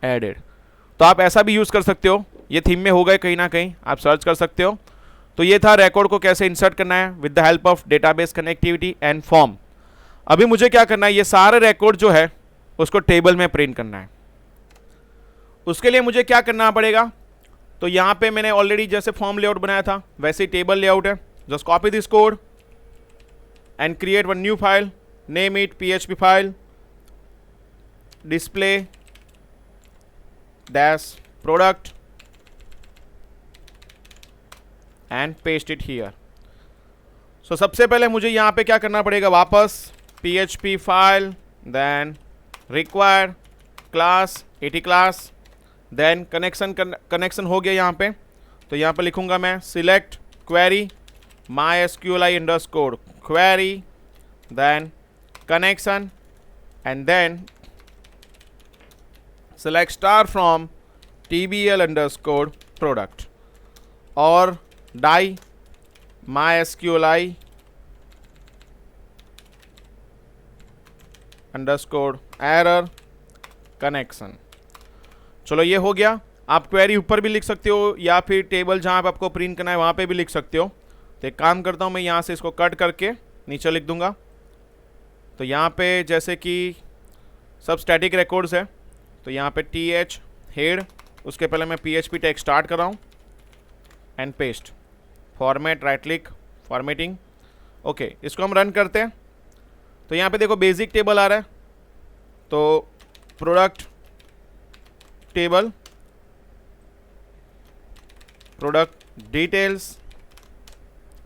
एडेड। तो आप ऐसा भी यूज़ कर सकते हो, ये थीम में होगा कहीं ना कहीं, आप सर्च कर सकते हो। तो ये था रिकॉर्ड को कैसे इंसर्ट करना है with the help of database connectivity and form. अभी मुझे क्या करना है, ये सारे रिकॉर्ड जो है उसको टेबल में प्रिंट करना है। उसके लिए मुझे क्या करना पड़ेगा, तो यहाँ पे मैंने ऑलरेडी जैसे फॉर्म लेआउट बनाया था वैसे ही टेबल लेआउट है। Just copy this code and create one new file, name it PHP file, display dash product and paste it here. So सबसे पहले मुझे यहाँ पे क्या करना पड़ेगा, वापस PHP file, then require class AT class, then connection हो गया यहाँ पे। तो यहाँ पे लिखूंगा मैं select query MySQLi underscore query, then connection and then select star from TBL underscore product और die MySQLi underscore error connection। चलो ये हो गया। आप क्वेरी ऊपर भी लिख सकते हो या फिर टेबल जहाँ पे आपको प्रिंट करना है वहाँ पे भी लिख सकते हो। तो एक काम करता हूँ, मैं यहाँ से इसको कट करके नीचे लिख दूंगा। तो यहाँ पे जैसे कि सब स्टैटिक रिकॉर्ड्स है, तो यहाँ पे TH हेड, उसके पहले मैं PHP टैग स्टार्ट कर रहा हूँ and paste, format right click formatting. Okay, इसको हम रन करते हैं। तो यहाँ पे देखो बेसिक टेबल आ रहा है, तो प्रोडक्ट टेबल, प्रोडक्ट डिटेल्स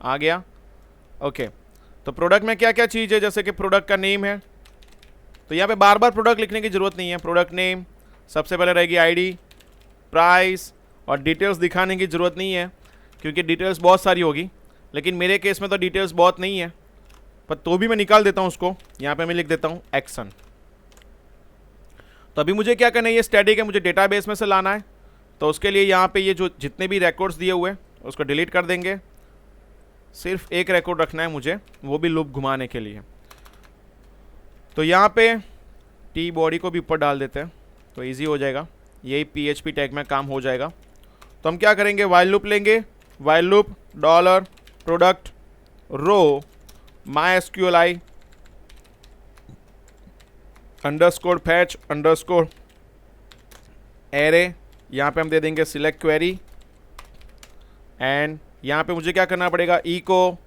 आ गया। ओके, तो प्रोडक्ट में क्या क्या चीज़ है, जैसे कि प्रोडक्ट का नेम है, तो यहाँ पे बार बार प्रोडक्ट लिखने की ज़रूरत नहीं है। प्रोडक्ट नेम सबसे पहले रहेगी, ID, प्राइस और डिटेल्स दिखाने की ज़रूरत नहीं है क्योंकि डिटेल्स बहुत सारी होगी, लेकिन मेरे केस में तो डिटेल्स बहुत नहीं है, पर तो भी मैं निकाल देता हूँ उसको। यहाँ पे मैं लिख देता हूँ एक्शन। तो अभी मुझे क्या करना है, ये स्टैटिक है, मुझे डेटाबेस में से लाना है। तो उसके लिए यहाँ पे ये जो जितने भी रिकॉर्ड्स दिए हुए हैं उसको डिलीट कर देंगे। सिर्फ एक रिकॉर्ड रखना है मुझे, वो भी लूप घुमाने के लिए। तो यहाँ पे टी बॉडी को भी ऊपर डाल देते हैं तो इजी हो जाएगा, यही PHP टैग में काम हो जाएगा। तो हम क्या करेंगे, वाइल लूप लेंगे, वाइल लूप डॉलर प्रोडक्ट रो MySQLi underscore fetch underscore array, यहाँ पे हम दे देंगे सिलेक्ट क्वेरी एंड यहाँ पे मुझे क्या करना पड़ेगा, इको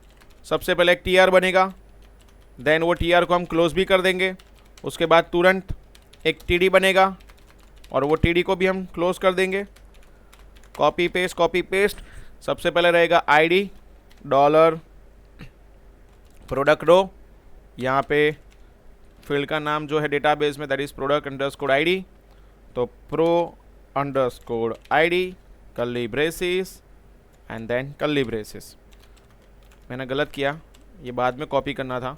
सबसे पहले एक TR बनेगा, देन वो TR को हम क्लोज भी कर देंगे। उसके बाद तुरंत एक TD बनेगा और वो TD को भी हम क्लोज कर देंगे। कॉपी पेस्ट, सबसे पहले रहेगा ID डॉलर प्रोडक्ट रो, यहाँ पे फील्ड का नाम जो है डेटाबेस में that is product underscore ID, तो pro underscore ID curly braces and then curly braces. मैंने गलत किया, ये बाद में कॉपी करना था।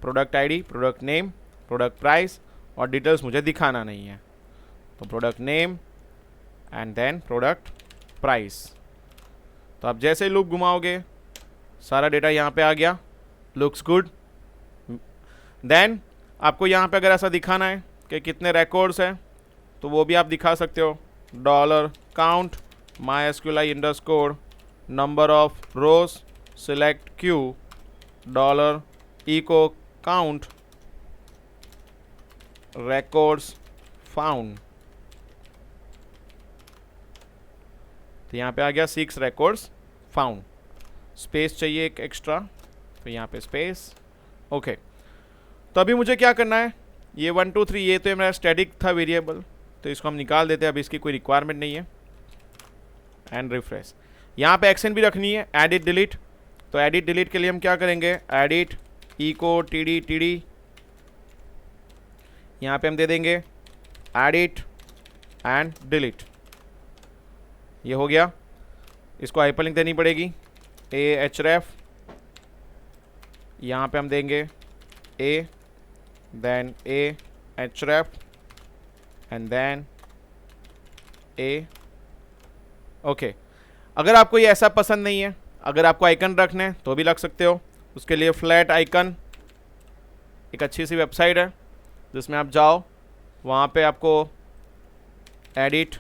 Product ID, product name, product price और डिटेल्स मुझे दिखाना नहीं है, तो product name and then product price. तो आप जैसे ही लूप घुमाओगे सारा डेटा यहाँ पे आ गया, लुक्स गुड। देन आपको यहाँ पे अगर ऐसा दिखाना है कि कितने रिकॉर्ड्स हैं तो वो भी आप दिखा सकते हो, dollar count MySQLi underscore number of rows select Q dollar echo count records found, तो यहाँ पे आ गया 6 रिकॉर्ड्स फाउंड। स्पेस चाहिए एक एक्स्ट्रा, तो यहाँ पे स्पेस। ओके, तो अभी मुझे क्या करना है, ये 1 2 3 ये तो मेरा स्टैटिक था वेरिएबल, तो इसको हम निकाल देते हैं, अभी इसकी कोई रिक्वायरमेंट नहीं है। And refresh. यहाँ पे एक्शन भी रखनी है, एडिट डिलीट। तो एडिट डिलीट के लिए हम क्या करेंगे, एडिट इको टीडी टीडी, यहाँ पे हम दे देंगे एडिट एंड डिलीट। ये हो गया, इसको हाइपरलिंक देनी पड़ेगी, ए एच रेफ, यहाँ पे हम देंगे a, then a h ref and then a. Okay, अगर आपको ये ऐसा पसंद नहीं है, अगर आपको आइकन रखने हैं तो भी रख सकते हो। उसके लिए फ्लैट आइकन एक अच्छी सी वेबसाइट है जिसमें आप जाओ, वहाँ पे आपको एडिट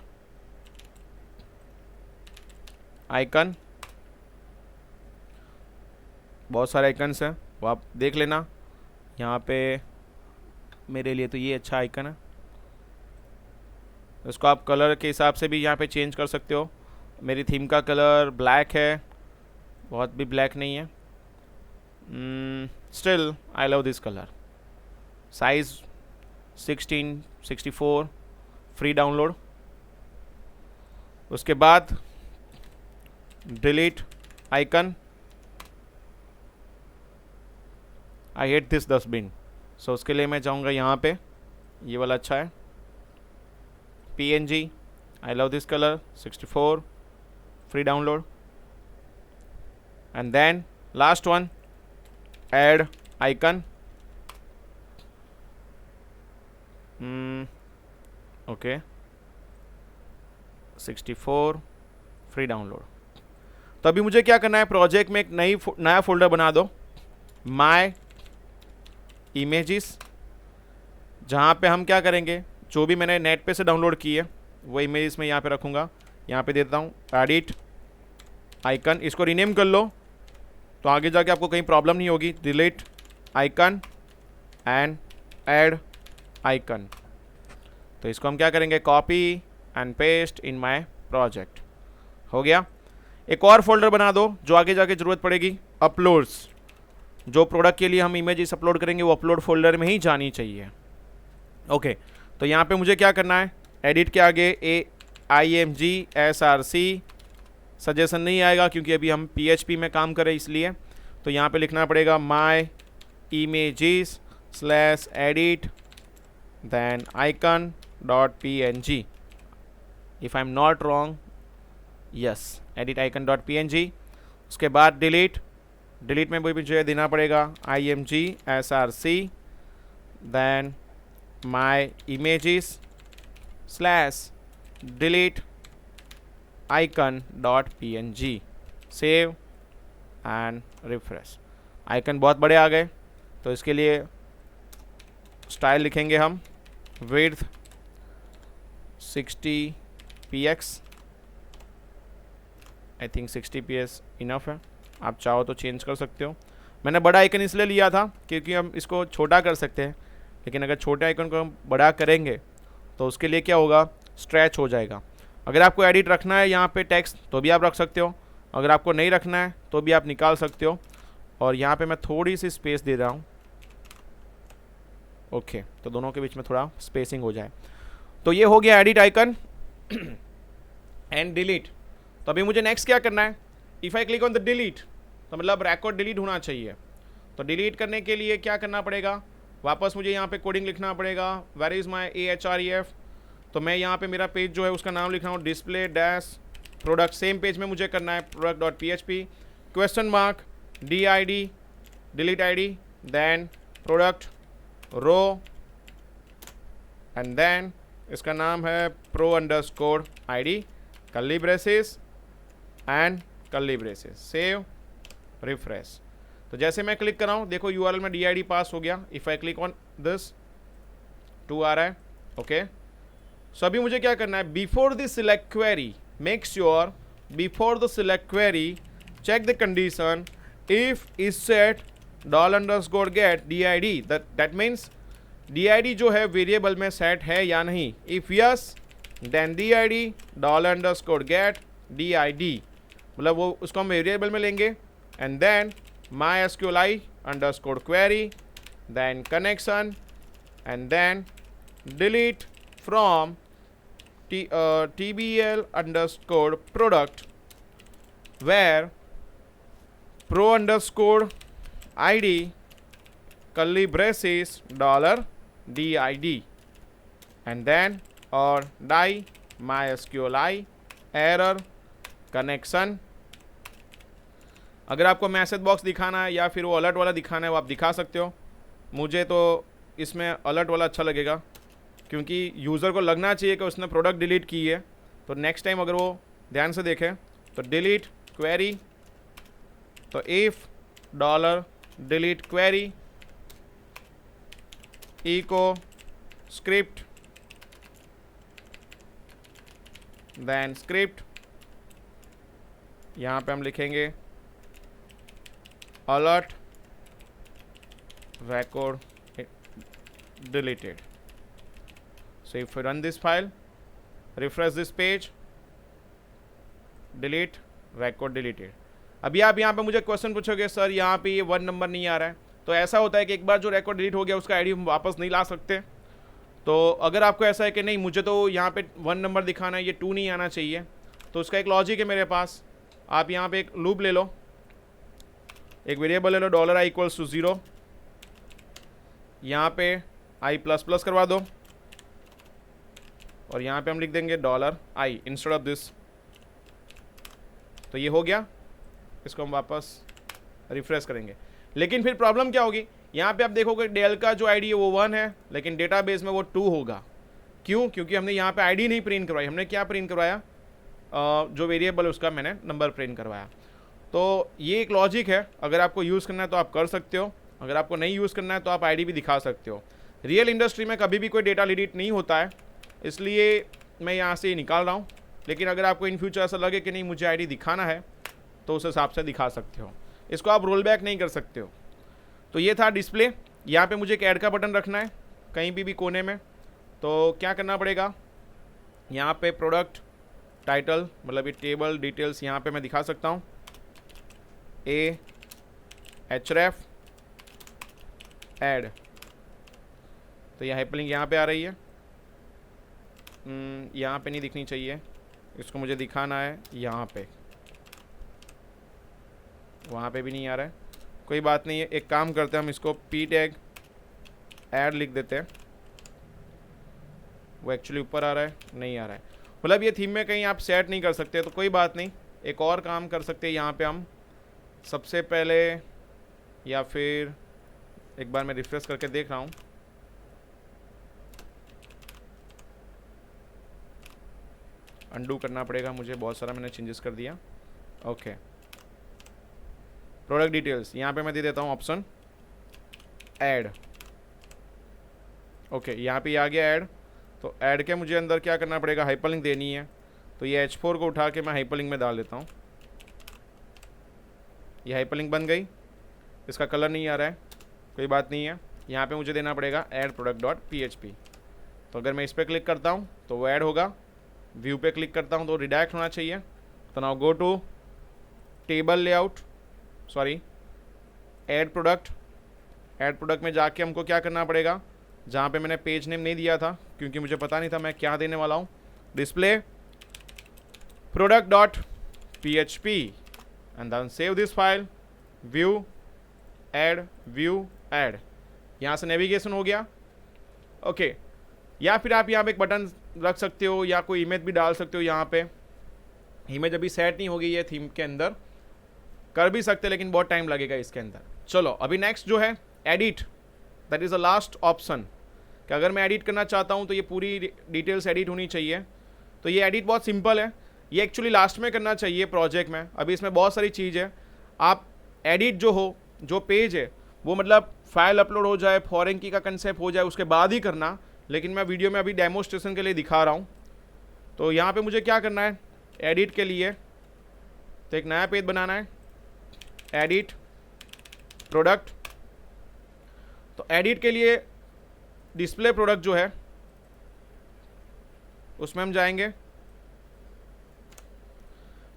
आइकन, बहुत सारे आइकन्स हैं, वो आप देख लेना। यहाँ पे मेरे लिए तो ये अच्छा आइकन है, इसको आप कलर के हिसाब से भी यहाँ पे चेंज कर सकते हो। मेरी थीम का कलर ब्लैक है, बहुत भी ब्लैक नहीं है, still I love this colour. Size 16/64, free download. उसके बाद delete icon, I hate this dustbin, so उसके लिए मैं जाऊँगा यहाँ पे, ये वाला अच्छा है। PNG, I love this colour, 64, free download. And then last one, add icon. Okay, 64, free download. तो अभी मुझे क्या करना है, प्रोजेक्ट में एक नया फोल्डर बना दो, माय इमेजेस, जहाँ पे हम क्या करेंगे, जो भी मैंने नेट पे से डाउनलोड की है वो इमेजेस में यहाँ पे रखूँगा। यहाँ पे देता हूँ एडिट आइकन, इसको रीनेम कर लो तो आगे जाके आपको कहीं प्रॉब्लम नहीं होगी। Delete icon and add icon, तो इसको हम क्या करेंगे, copy and paste in my project. हो गया। एक और फोल्डर बना दो जो आगे जाके ज़रूरत पड़ेगी, अपलोड्स। जो प्रोडक्ट के लिए हम इमेजेस अपलोड करेंगे वो अपलोड फोल्डर में ही जानी चाहिए। ओके, तो यहाँ पे मुझे क्या करना है, एडिट के आगे IMG/SRC, सजेशन नहीं आएगा क्योंकि अभी हम PHP में काम करें इसलिए। तो यहाँ पे लिखना पड़ेगा my images/edit then icon.png, if I'm not wrong, yes, edit icon.png। उसके बाद डिलीट में भी मुझे देना पड़ेगा IMG/SRC then my images/delete icon.png, save and refresh. Icon बहुत बड़े आ गए, तो इसके लिए स्टाइल लिखेंगे हम width 60 px, I think 60 px enough है, आप चाहो तो चेंज कर सकते हो। मैंने बड़ा आइकन इसलिए लिया था क्योंकि हम इसको छोटा कर सकते हैं, लेकिन अगर छोटे आइकन को हम बड़ा करेंगे तो उसके लिए क्या होगा, स्ट्रेच हो जाएगा। अगर आपको एडिट रखना है यहाँ पे टेक्स्ट तो भी आप रख सकते हो, अगर आपको नहीं रखना है तो भी आप निकाल सकते हो। और यहाँ पे मैं थोड़ी सी स्पेस दे रहा हूँ, ओके, तो दोनों के बीच में थोड़ा स्पेसिंग हो जाए। तो ये हो गया एडिट आइकन एंड डिलीट। तो अभी मुझे नेक्स्ट क्या करना है, if I click on the delete, तो मतलब रिकॉर्ड डिलीट होना चाहिए। तो डिलीट करने के लिए क्या करना पड़ेगा, वापस मुझे यहाँ पे कोडिंग लिखना पड़ेगा, वेयर इज़ माई AHREF। तो मैं यहाँ पे मेरा पेज जो है उसका नाम लिख रहा हूँ display dash product, same page में मुझे करना है product.php ? DID delete ID, then product row and then इसका नाम है pro_id curly braces and curly braces, save refresh. तो जैसे मैं क्लिक कर रहा हूँ देखो URL में DID पास हो गया। If I click on this 2 आ रहा है, ओके। सो अभी मुझे क्या करना है, before the select query make sure before the select query check the condition if is set $_get DID, that means DID जो है वेरिएबल में सेट है या नहीं। If yes then DID $_get DID, मतलब वो उसको हम वेरिएबल में लेंगे। And then MySQLi_query then connection and then delete from TBL_product where pro_id curly braces $DID and then or die MySQLi error connection। अगर आपको मैसेज बॉक्स दिखाना है या फिर वो अलर्ट वाला दिखाना है वो आप दिखा सकते हो। मुझे तो इसमें अलर्ट वाला अच्छा लगेगा क्योंकि यूज़र को लगना चाहिए कि उसने प्रोडक्ट डिलीट की है। तो नेक्स्ट टाइम अगर वो ध्यान से देखें तो डिलीट क्वेरी, तो if $delete query echo script then script, यहाँ पे हम लिखेंगे alert record deleted। So if we run this file, refresh this page, delete record deleted। अभी आप यहाँ पे मुझे क्वेश्चन पूछोगे सर यहाँ पे ये 1 नंबर नहीं आ रहा है, तो ऐसा होता है कि एक बार जो रिकॉर्ड डिलीट हो गया उसका आईडी हम वापस नहीं ला सकते। तो अगर आपको ऐसा है कि नहीं मुझे तो यहाँ पे 1 नंबर दिखाना है, ये 2 नहीं आना चाहिए, तो उसका एक लॉजिक है मेरे पास। आप यहाँ पे एक लूप ले लो, एक वेरिएबल ले लो $i = 0, यहाँ पे i++ करवा दो और यहाँ पे हम लिख देंगे $i इंस्टेड ऑफ दिस। तो ये हो गया, इसको हम वापस रिफ्रेश करेंगे। लेकिन फिर प्रॉब्लम क्या होगी, यहाँ पे आप देखोगे डेल का जो आईडी है वो 1 है लेकिन डेटाबेस में वो 2 होगा। क्यों? क्योंकि हमने यहाँ पे आईडी नहीं प्रिंट करवाई, हमने क्या प्रिंट करवाया, जो वेरिएबल है उसका मैंने नंबर प्रिंट करवाया। तो ये एक लॉजिक है, अगर आपको यूज़ करना है तो आप कर सकते हो, अगर आपको नहीं यूज़ करना है तो आप आईडी भी दिखा सकते हो। रियल इंडस्ट्री में कभी भी कोई डेटा डिलीट नहीं होता है, इसलिए मैं यहाँ से निकाल रहा हूँ। लेकिन अगर आपको इन फ्यूचर ऐसा लगे कि नहीं मुझे आईडी दिखाना है तो उस हिसाब से दिखा सकते हो, इसको आप रोल बैक नहीं कर सकते हो। तो ये था डिस्प्ले। यहाँ पे मुझे एक ऐड का बटन रखना है कहीं भी कोने में, तो क्या करना पड़ेगा, यहाँ पे प्रोडक्ट टाइटल मतलब ये टेबल डिटेल्स यहाँ पे मैं दिखा सकता हूँ, href ऐड, तो यह हाइपरलिंक यहाँ पे आ रही है, यहाँ पे नहीं दिखनी चाहिए, इसको मुझे दिखाना है यहाँ पे, वहाँ पे भी नहीं आ रहा है, कोई बात नहीं है। एक काम करते हैं, हम इसको p टैग ऐड लिख देते हैं, वो एक्चुअली ऊपर आ रहा है, नहीं आ रहा है, मतलब ये थीम में कहीं आप सेट नहीं कर सकते, तो कोई बात नहीं। एक और काम कर सकते हैं, यहाँ पे हम सबसे पहले, या फिर एक बार मैं रिफ्रेश करके देख रहा हूँ, अंडू करना पड़ेगा मुझे, बहुत सारा मैंने चेंजेस कर दिया। ओके, प्रोडक्ट डिटेल्स यहाँ पे मैं दे देता हूँ ऑप्शन ऐड। ओके, यहाँ पे आ गया ऐड। तो ऐड के मुझे अंदर क्या करना पड़ेगा, हाइपरलिंक देनी है, तो ये H4 को उठा के मैं हाइपरलिंक में डाल देता हूँ, ये हाइपरलिंक बन गई। इसका कलर नहीं आ रहा है, कोई बात नहीं है। यहाँ पे मुझे देना पड़ेगा ऐड product.php। तो अगर मैं इस पर क्लिक करता हूँ तो वो ऐड होगा, व्यू पे क्लिक करता हूँ तो रिडायरेक्ट होना चाहिए। तो now go to table layout, sorry add product में जाके हमको क्या करना पड़ेगा, जहाँ पे मैंने पेज नेम नहीं दिया था क्योंकि मुझे पता नहीं था मैं क्या देने वाला हूँ, display product.php and then save this file, view add, यहाँ से नेविगेशन हो गया। ओके, या फिर आप यहाँ पे एक बटन रख सकते हो या कोई इमेज भी डाल सकते हो। यहाँ पे इमेज अभी सेट नहीं होगी ये थीम के अंदर, कर भी सकते लेकिन बहुत टाइम लगेगा इसके अंदर। चलो अभी नेक्स्ट जो है edit, that is the last option, कि अगर मैं एडिट करना चाहता हूँ तो ये पूरी डिटेल्स एडिट होनी चाहिए। तो ये एडिट बहुत सिंपल है, ये एक्चुअली लास्ट में करना चाहिए प्रोजेक्ट में, अभी इसमें बहुत सारी चीज़ है। आप एडिट जो पेज है वो मतलब फाइल अपलोड हो जाए, फॉरेन की का कंसेप्ट हो जाए उसके बाद ही करना, लेकिन मैं वीडियो में अभी डेमोस्ट्रेशन के लिए दिखा रहा हूँ। तो यहाँ पे मुझे क्या करना है, एडिट के लिए तो एक नया पेज बनाना है, एडिट प्रोडक्ट। तो एडिट के लिए डिस्प्ले प्रोडक्ट जो है उसमें हम जाएंगे,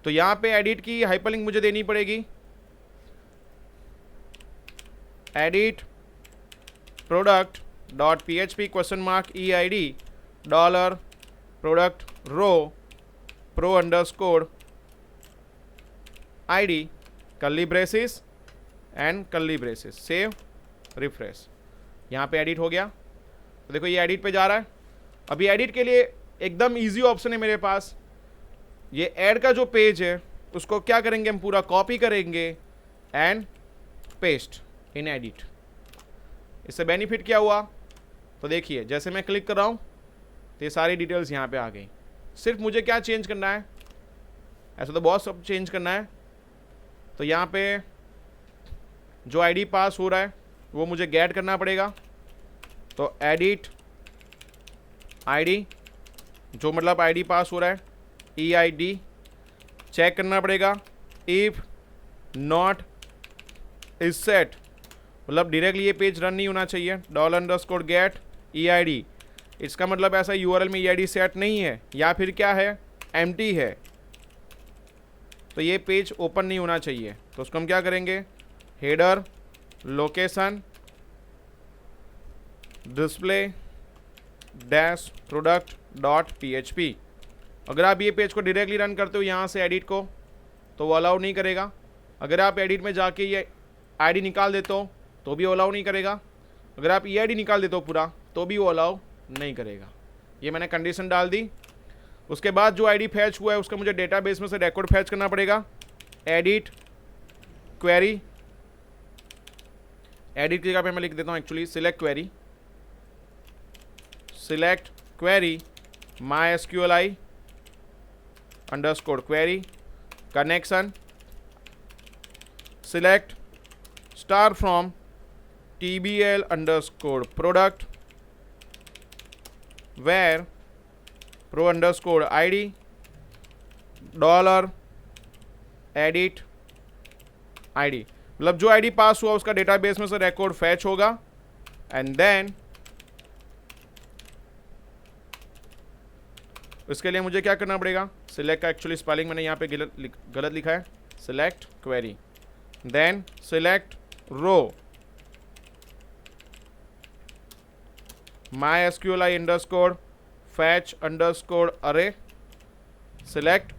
तो यहां पे एडिट की हाइपरलिंक मुझे देनी पड़ेगी, edit product dot php question mark eid dollar product row pro underscore id curly braces and curly braces, save refresh. यहाँ पे एडिट हो गया, तो देखो ये एडिट पे जा रहा है। अभी एडिट के लिए एकदम इजी ऑप्शन है मेरे पास, ये ऐड का जो पेज है उसको क्या करेंगे हम, पूरा कॉपी करेंगे एंड पेस्ट इन एडिट। इससे बेनिफिट क्या हुआ, तो देखिए जैसे मैं क्लिक कर रहा हूँ तो ये सारी डिटेल्स यहाँ पे आ गई। सिर्फ मुझे क्या चेंज करना है, ऐसा तो बहुत सब चेंज करना है, तो यहाँ पे जो आईडी पास हो रहा है वो मुझे गेट करना पड़ेगा, तो एडिट आईडी, जो मतलब आईडी पास हो रहा है EID चेक करना पड़ेगा, इफ नॉट इज सेट, मतलब डायरेक्टली ये पेज रन नहीं होना चाहिए, $_get EID, इसका मतलब ऐसा URL में EID सेट नहीं है या फिर क्या है एम्प्टी है, तो ये पेज ओपन नहीं होना चाहिए। तो उसको हम क्या करेंगे, header location display dash product dot php। अगर आप ये पेज को डायरेक्टली रन करते हो यहाँ से एडिट को, तो वो अलाउ नहीं करेगा। अगर आप एडिट में जाके ये आईडी निकाल देते हो तो भी वो अलाउ नहीं करेगा। अगर आप EID निकाल देते हो पूरा तो भी वो अलाउ नहीं करेगा। ये मैंने कंडीशन डाल दी। उसके बाद जो आईडी फैच हुआ है उसका मुझे डेटाबेस में से रिकॉर्ड फैच करना पड़ेगा, एडिट क्वेरी, एडिट की जगह पे मैं लिख देता हूँ actually select query MySQLi underscore query connection, select star from TBL underscore product where pro underscore ID dollar edit ID, मतलब जो आईडी पास हुआ उसका डेटाबेस में से रिकॉर्ड फैच होगा एंड देन इसके लिए मुझे क्या करना पड़ेगा, सिलेक्ट का एक्चुअली स्पेलिंग मैंने यहाँ पे गलत लिखा है, सिलेक्ट क्वेरी, देन सिलेक्ट रो MySQLi अंडरस्कोर फैच अंडरस्कोर अरे, सिलेक्ट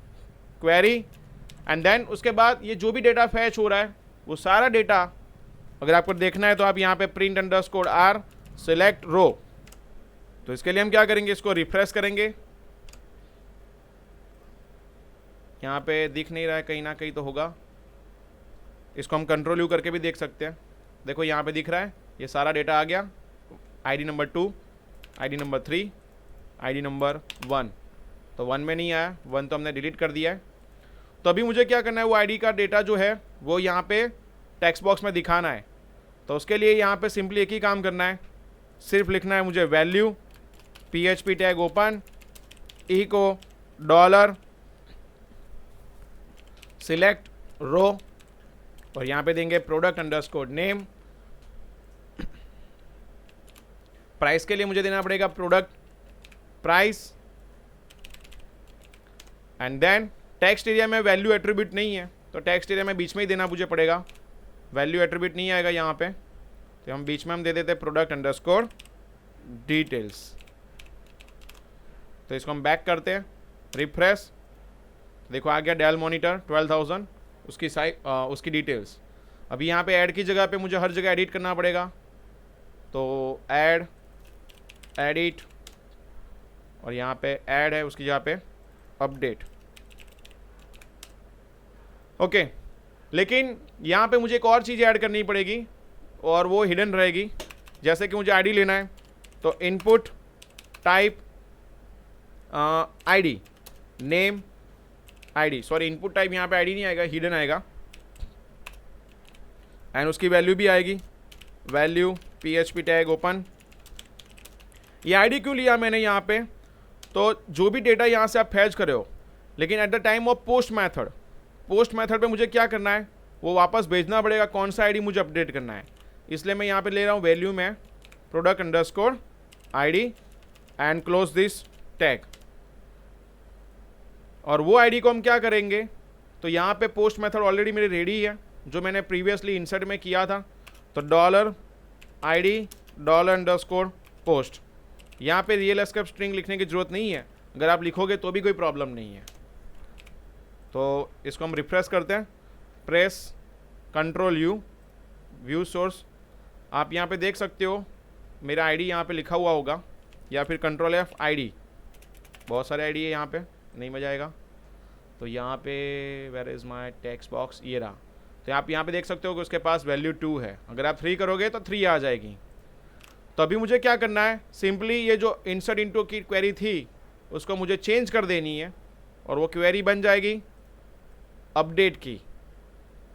क्वेरी एंड देन उसके बाद ये जो भी डेटा फैच हो रहा है वो सारा डेटा अगर आपको देखना है तो आप यहाँ पे प्रिंट अंडरस्कोर R सिलेक्ट रो। तो इसके लिए हम क्या करेंगे, इसको रिफ्रेश करेंगे, यहाँ पे दिख नहीं रहा है, कहीं ना कहीं तो होगा, इसको हम कंट्रोल U करके भी देख सकते हैं। देखो यहाँ पे दिख रहा है ये सारा डेटा आ गया, ID number 2, ID number 3, ID number 1, तो 1 में नहीं आया, 1 तो हमने डिलीट कर दिया है। तो अभी मुझे क्या करना है, वो आईडी का डेटा जो है वो यहाँ पे टेक्स्ट बॉक्स में दिखाना है। तो उसके लिए यहाँ पे सिंपली एक ही काम करना है, सिर्फ लिखना है मुझे value PHP tag open echo dollar select row और यहाँ पे देंगे प्रोडक्ट अंडरस्कोर नेम। प्राइस के लिए मुझे देना पड़ेगा product price and then text area में वैल्यू एट्रीब्यूट नहीं है तो टेक्स्ट एरिया में बीच में ही देना मुझे पड़ेगा, वैल्यू एट्रीब्यूट नहीं आएगा यहाँ पे, तो हम बीच में हम दे देते हैं प्रोडक्ट अंडरस्कोर डिटेल्स। तो इसको हम बैक करते हैं, रिफ्रेश, देखो आ गया डेल मॉनिटर 12,000 उसकी उसकी डिटेल्स। अभी यहाँ पे ऐड की जगह पे मुझे हर जगह एडिट करना पड़ेगा, तो ऐड एडिट और यहाँ पे ऐड है उसकी जगह पे अपडेट, ओके। लेकिन यहाँ पे मुझे एक और चीज़ ऐड करनी पड़ेगी और वो हिडन रहेगी। जैसे कि मुझे आईडी लेना है तो input type ID name ID, sorry input type यहाँ पे आईडी नहीं आएगा, हिडन आएगा एंड उसकी वैल्यू भी आएगी, वैल्यू PHP टैग ओपन। ये आईडी क्यों लिया मैंने यहाँ पे, तो जो भी डेटा यहाँ से आप फैच कर रहे हो, लेकिन at the time of post method पे मुझे क्या करना है, वो वापस भेजना पड़ेगा कौन सा आईडी मुझे अपडेट करना है। इसलिए मैं यहाँ पे ले रहा हूँ वैल्यू में product underscore ID and close this tag. और वो ID को हम क्या करेंगे, तो यहाँ पे पोस्ट मेथड ऑलरेडी मेरी रेडी है जो मैंने प्रीवियसली इंसर्ट में किया था। तो $ID $_पोस्ट, यहाँ पे रियल एस्केप स्ट्रिंग लिखने की ज़रूरत नहीं है, अगर आप लिखोगे तो भी कोई प्रॉब्लम नहीं है। तो इसको हम रिफ्रेश करते हैं, प्रेस Ctrl+U, व्यू सोर्स। आप यहाँ पे देख सकते हो मेरा ID यहाँ पे लिखा हुआ होगा, या फिर Ctrl+F ID, बहुत सारे ID है यहाँ पे, नहीं मजा आएगा। तो यहाँ पे where is my text box, ये रहा। तो आप यहाँ पे देख सकते हो कि उसके पास वैल्यू 2 है, अगर आप 3 करोगे तो 3 आ जाएगी। तो अभी मुझे क्या करना है, सिंपली ये जो इंसर्ट इनटू की क्वेरी थी उसको मुझे चेंज कर देनी है, और वो क्वेरी बन जाएगी अपडेट की।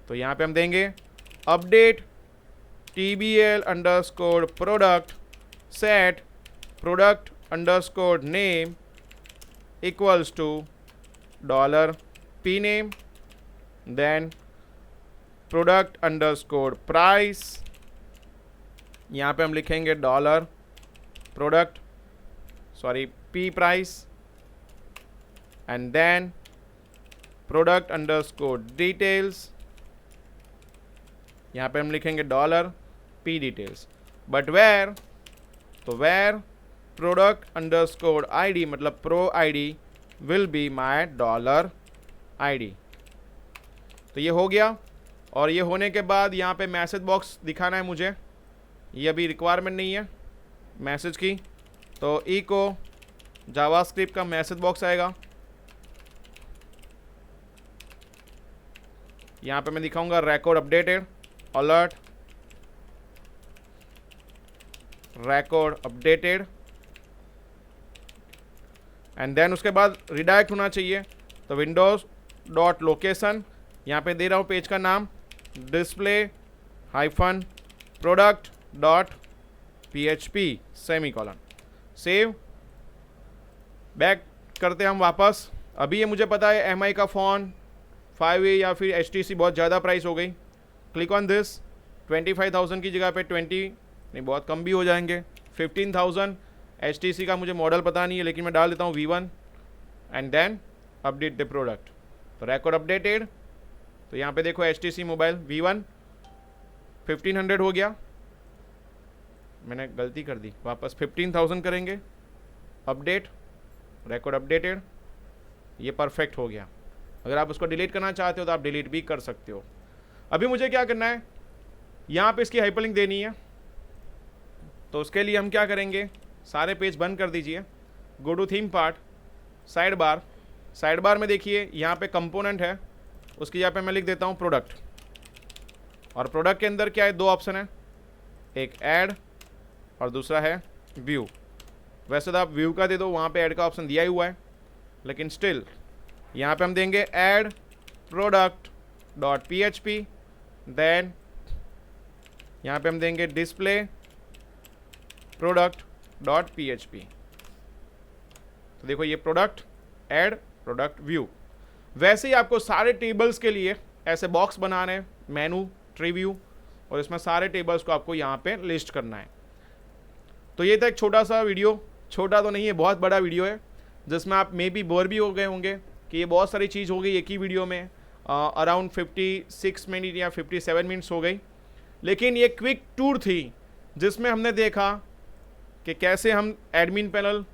तो यहाँ पे हम देंगे update TBL_product set product_name equals to $PNAME, then product_price, यहाँ पे हम लिखेंगे $P price, and then product_details, यहाँ पे हम लिखेंगे $P details, but where, तो where product_ID मतलब pro ID will be my $ID। तो ये हो गया। और ये होने के बाद यहाँ पे मैसेज बॉक्स दिखाना है मुझे, ये अभी रिक्वायरमेंट नहीं है मैसेज की। तो इको जावास्क्रिप्ट का मैसेज बॉक्स आएगा, यहाँ पे मैं दिखाऊंगा record updated alert, record updated, and then उसके बाद रिडायरेक्ट होना चाहिए। तो windows.location, यहाँ पे दे रहा हूँ पेज का नाम display-product.php सेमीकोलन। सेव, बैक करते हैं हम वापस। अभी ये मुझे पता है MI का फ़ोन 5A या फिर HTC बहुत ज़्यादा प्राइस हो गई। क्लिक ऑन दिस, 25,000 की जगह पे 20 नहीं, बहुत कम भी हो जाएंगे, 15,000। HTC का मुझे मॉडल पता नहीं है, लेकिन मैं डाल देता हूँ V1 and then update the product. तो रिकॉर्ड अपडेटेड, तो यहाँ पे देखो HTC मोबाइल V1 1500 हो गया, मैंने गलती कर दी, वापस 15,000 करेंगे, अपडेट, रिकॉर्ड अपडेटेड, ये परफेक्ट हो गया। अगर आप उसको डिलीट करना चाहते हो तो आप डिलीट भी कर सकते हो। अभी मुझे क्या करना है, यहाँ पे इसकी हाइपरलिंक देनी है। तो उसके लिए हम क्या करेंगे, सारे पेज बंद कर दीजिए, go to theme part, side bar. Side bar में देखिए यहाँ पे कंपोनेंट है, उसकी यहाँ पे मैं लिख देता हूँ प्रोडक्ट। और प्रोडक्ट के अंदर क्या है, 2 ऑप्शन है, एक ऐड और दूसरा है व्यू। वैसे तो आप व्यू का दे दो, वहाँ पे ऐड का ऑप्शन दिया ही हुआ है, लेकिन स्टिल यहाँ पे हम देंगे ऐड product.php, देन यहाँ पे हम देंगे डिस्प्ले product.php। तो देखो ये प्रोडक्ट, ऐड, प्रोडक्ट, व्यू। वैसे ही आपको सारे टेबल्स के लिए ऐसे बॉक्स बनाने हैं, मेनू, ट्री व्यू, और इसमें सारे टेबल्स को आपको यहाँ पे लिस्ट करना है। तो ये था एक छोटा सा वीडियो, छोटा तो नहीं है, बहुत बड़ा वीडियो है, जिसमें आप मे बी बोर भी हो गए होंगे कि ये बहुत सारी चीज़ हो गई एक ही वीडियो में। अराउंड 56 मिनट या 57 मिनट्स हो गई, लेकिन ये क्विक टूर थी जिसमें हमने देखा कि कैसे हम एडमिन पैनल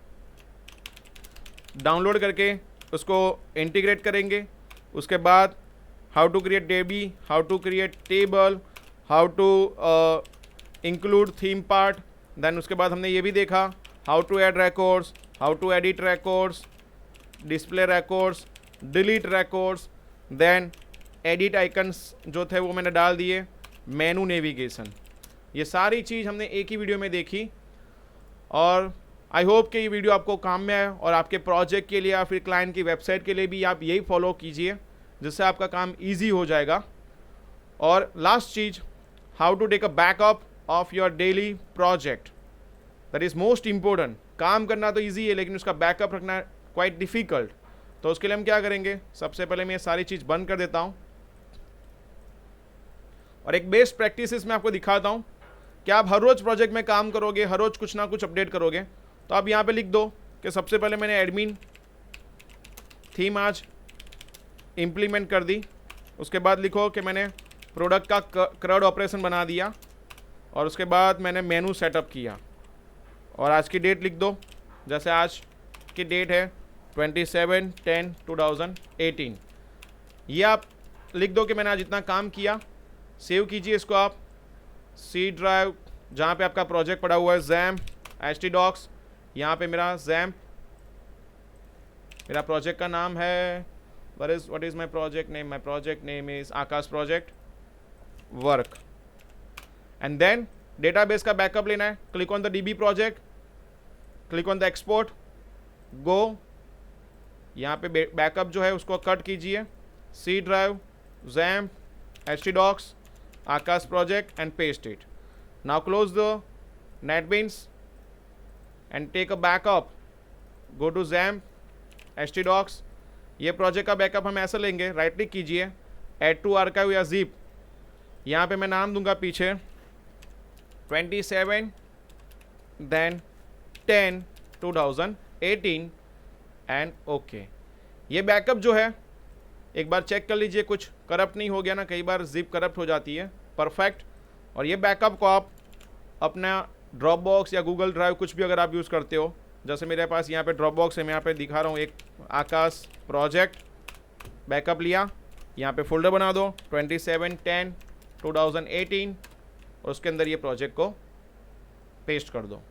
डाउनलोड करके उसको इंटीग्रेट करेंगे, उसके बाद how to create DB, how to create table, how to include theme part. Then उसके बाद हमने ये भी देखा how to add records, how to edit records, display records, delete records, then edit icons जो थे वो मैंने डाल दिए, मेनू नेविगेशन। ये सारी चीज़ हमने एक ही वीडियो में देखी, और आई होप कि ये वीडियो आपको काम में आए, और आपके प्रोजेक्ट के लिए या फिर क्लाइंट की वेबसाइट के लिए भी आप यही फॉलो कीजिए, जिससे आपका काम ईजी हो जाएगा। और लास्ट चीज़, how to take a backup of your daily project, that is most important. काम करना तो ईजी है, लेकिन उसका बैकअप रखना क्वाइट डिफ़िकल्ट। तो उसके लिए हम क्या करेंगे, सबसे पहले मैं ये सारी चीज़ बंद कर देता हूँ, और एक बेस्ट प्रैक्टिस मैं आपको दिखाता हूँ क्या आप हर रोज़ प्रोजेक्ट में काम करोगे, हर रोज़ कुछ ना कुछ अपडेट करोगे, तो आप यहाँ पे लिख दो कि सबसे पहले मैंने एडमिन थीम आज इम्प्लीमेंट कर दी। उसके बाद लिखो कि मैंने प्रोडक्ट का क्रड ऑपरेशन बना दिया, और उसके बाद मैंने मेनू सेटअप किया, और आज की डेट लिख दो। जैसे आज की डेट है 27/10/2018। ये आप लिख दो कि मैंने आज इतना काम किया। सेव कीजिए इसको आप सी ड्राइव, जहाँ पे आपका प्रोजेक्ट पड़ा हुआ है, जैम्प htdocs। यहाँ पे मेरा जैम्प, मेरा प्रोजेक्ट का नाम है, what is my project name? My project name is Akash Project Work। And then database का बैकअप लेना है, click on the DB project, click on the export, go. यहाँ पे बैकअप जो है उसको कट कीजिए, C drive, XAMPP htdocs Akash project and paste it. Now close the NetBeans and take a backup. Go to XAMPP htdocs। ये project का backup हम ऐसे लेंगे, राइट क्लिक कीजिए, ऐड टू आर्काइव या जिप। यहाँ पे मैं नाम दूंगा पीछे 27/10/2018 एंड ओके। ये बैकअप जो है एक बार चेक कर लीजिए कुछ करप्ट नहीं हो गया ना, कई बार जिप करप्ट हो जाती है। परफेक्ट। और ये बैकअप को आप अपना ड्रॉपबॉक्स या गूगल ड्राइव कुछ भी अगर आप यूज़ करते हो, जैसे मेरे पास यहाँ पे ड्रॉपबॉक्स है, मैं यहाँ पे दिखा रहा हूँ, एक आकाश प्रोजेक्ट बैकअप लिया, यहाँ पे फोल्डर बना दो 27/10/2018 और उसके अंदर ये प्रोजेक्ट को पेस्ट कर दो।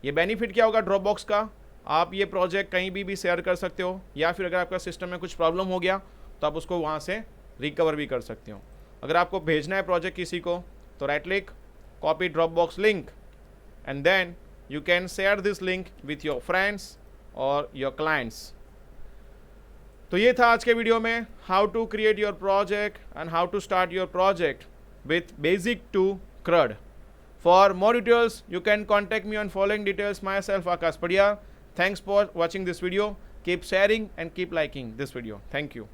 ये बेनिफिट क्या होगा ड्रॉपबॉक्स का, आप ये प्रोजेक्ट कहीं भी शेयर कर सकते हो, या फिर अगर आपका सिस्टम में कुछ प्रॉब्लम हो गया तो आप उसको वहाँ से रिकवर भी कर सकते हो। अगर आपको भेजना है प्रोजेक्ट किसी को तो right click, copy Dropbox link, and then you can share this link with your friends or your clients। तो ये था आज के वीडियो में, how to create your project and how to start your project with basic to CRUD। For more details you can contact me on following details, myself Akash Padia। Thanks for watching this video, keep sharing and keep liking this video, thank you।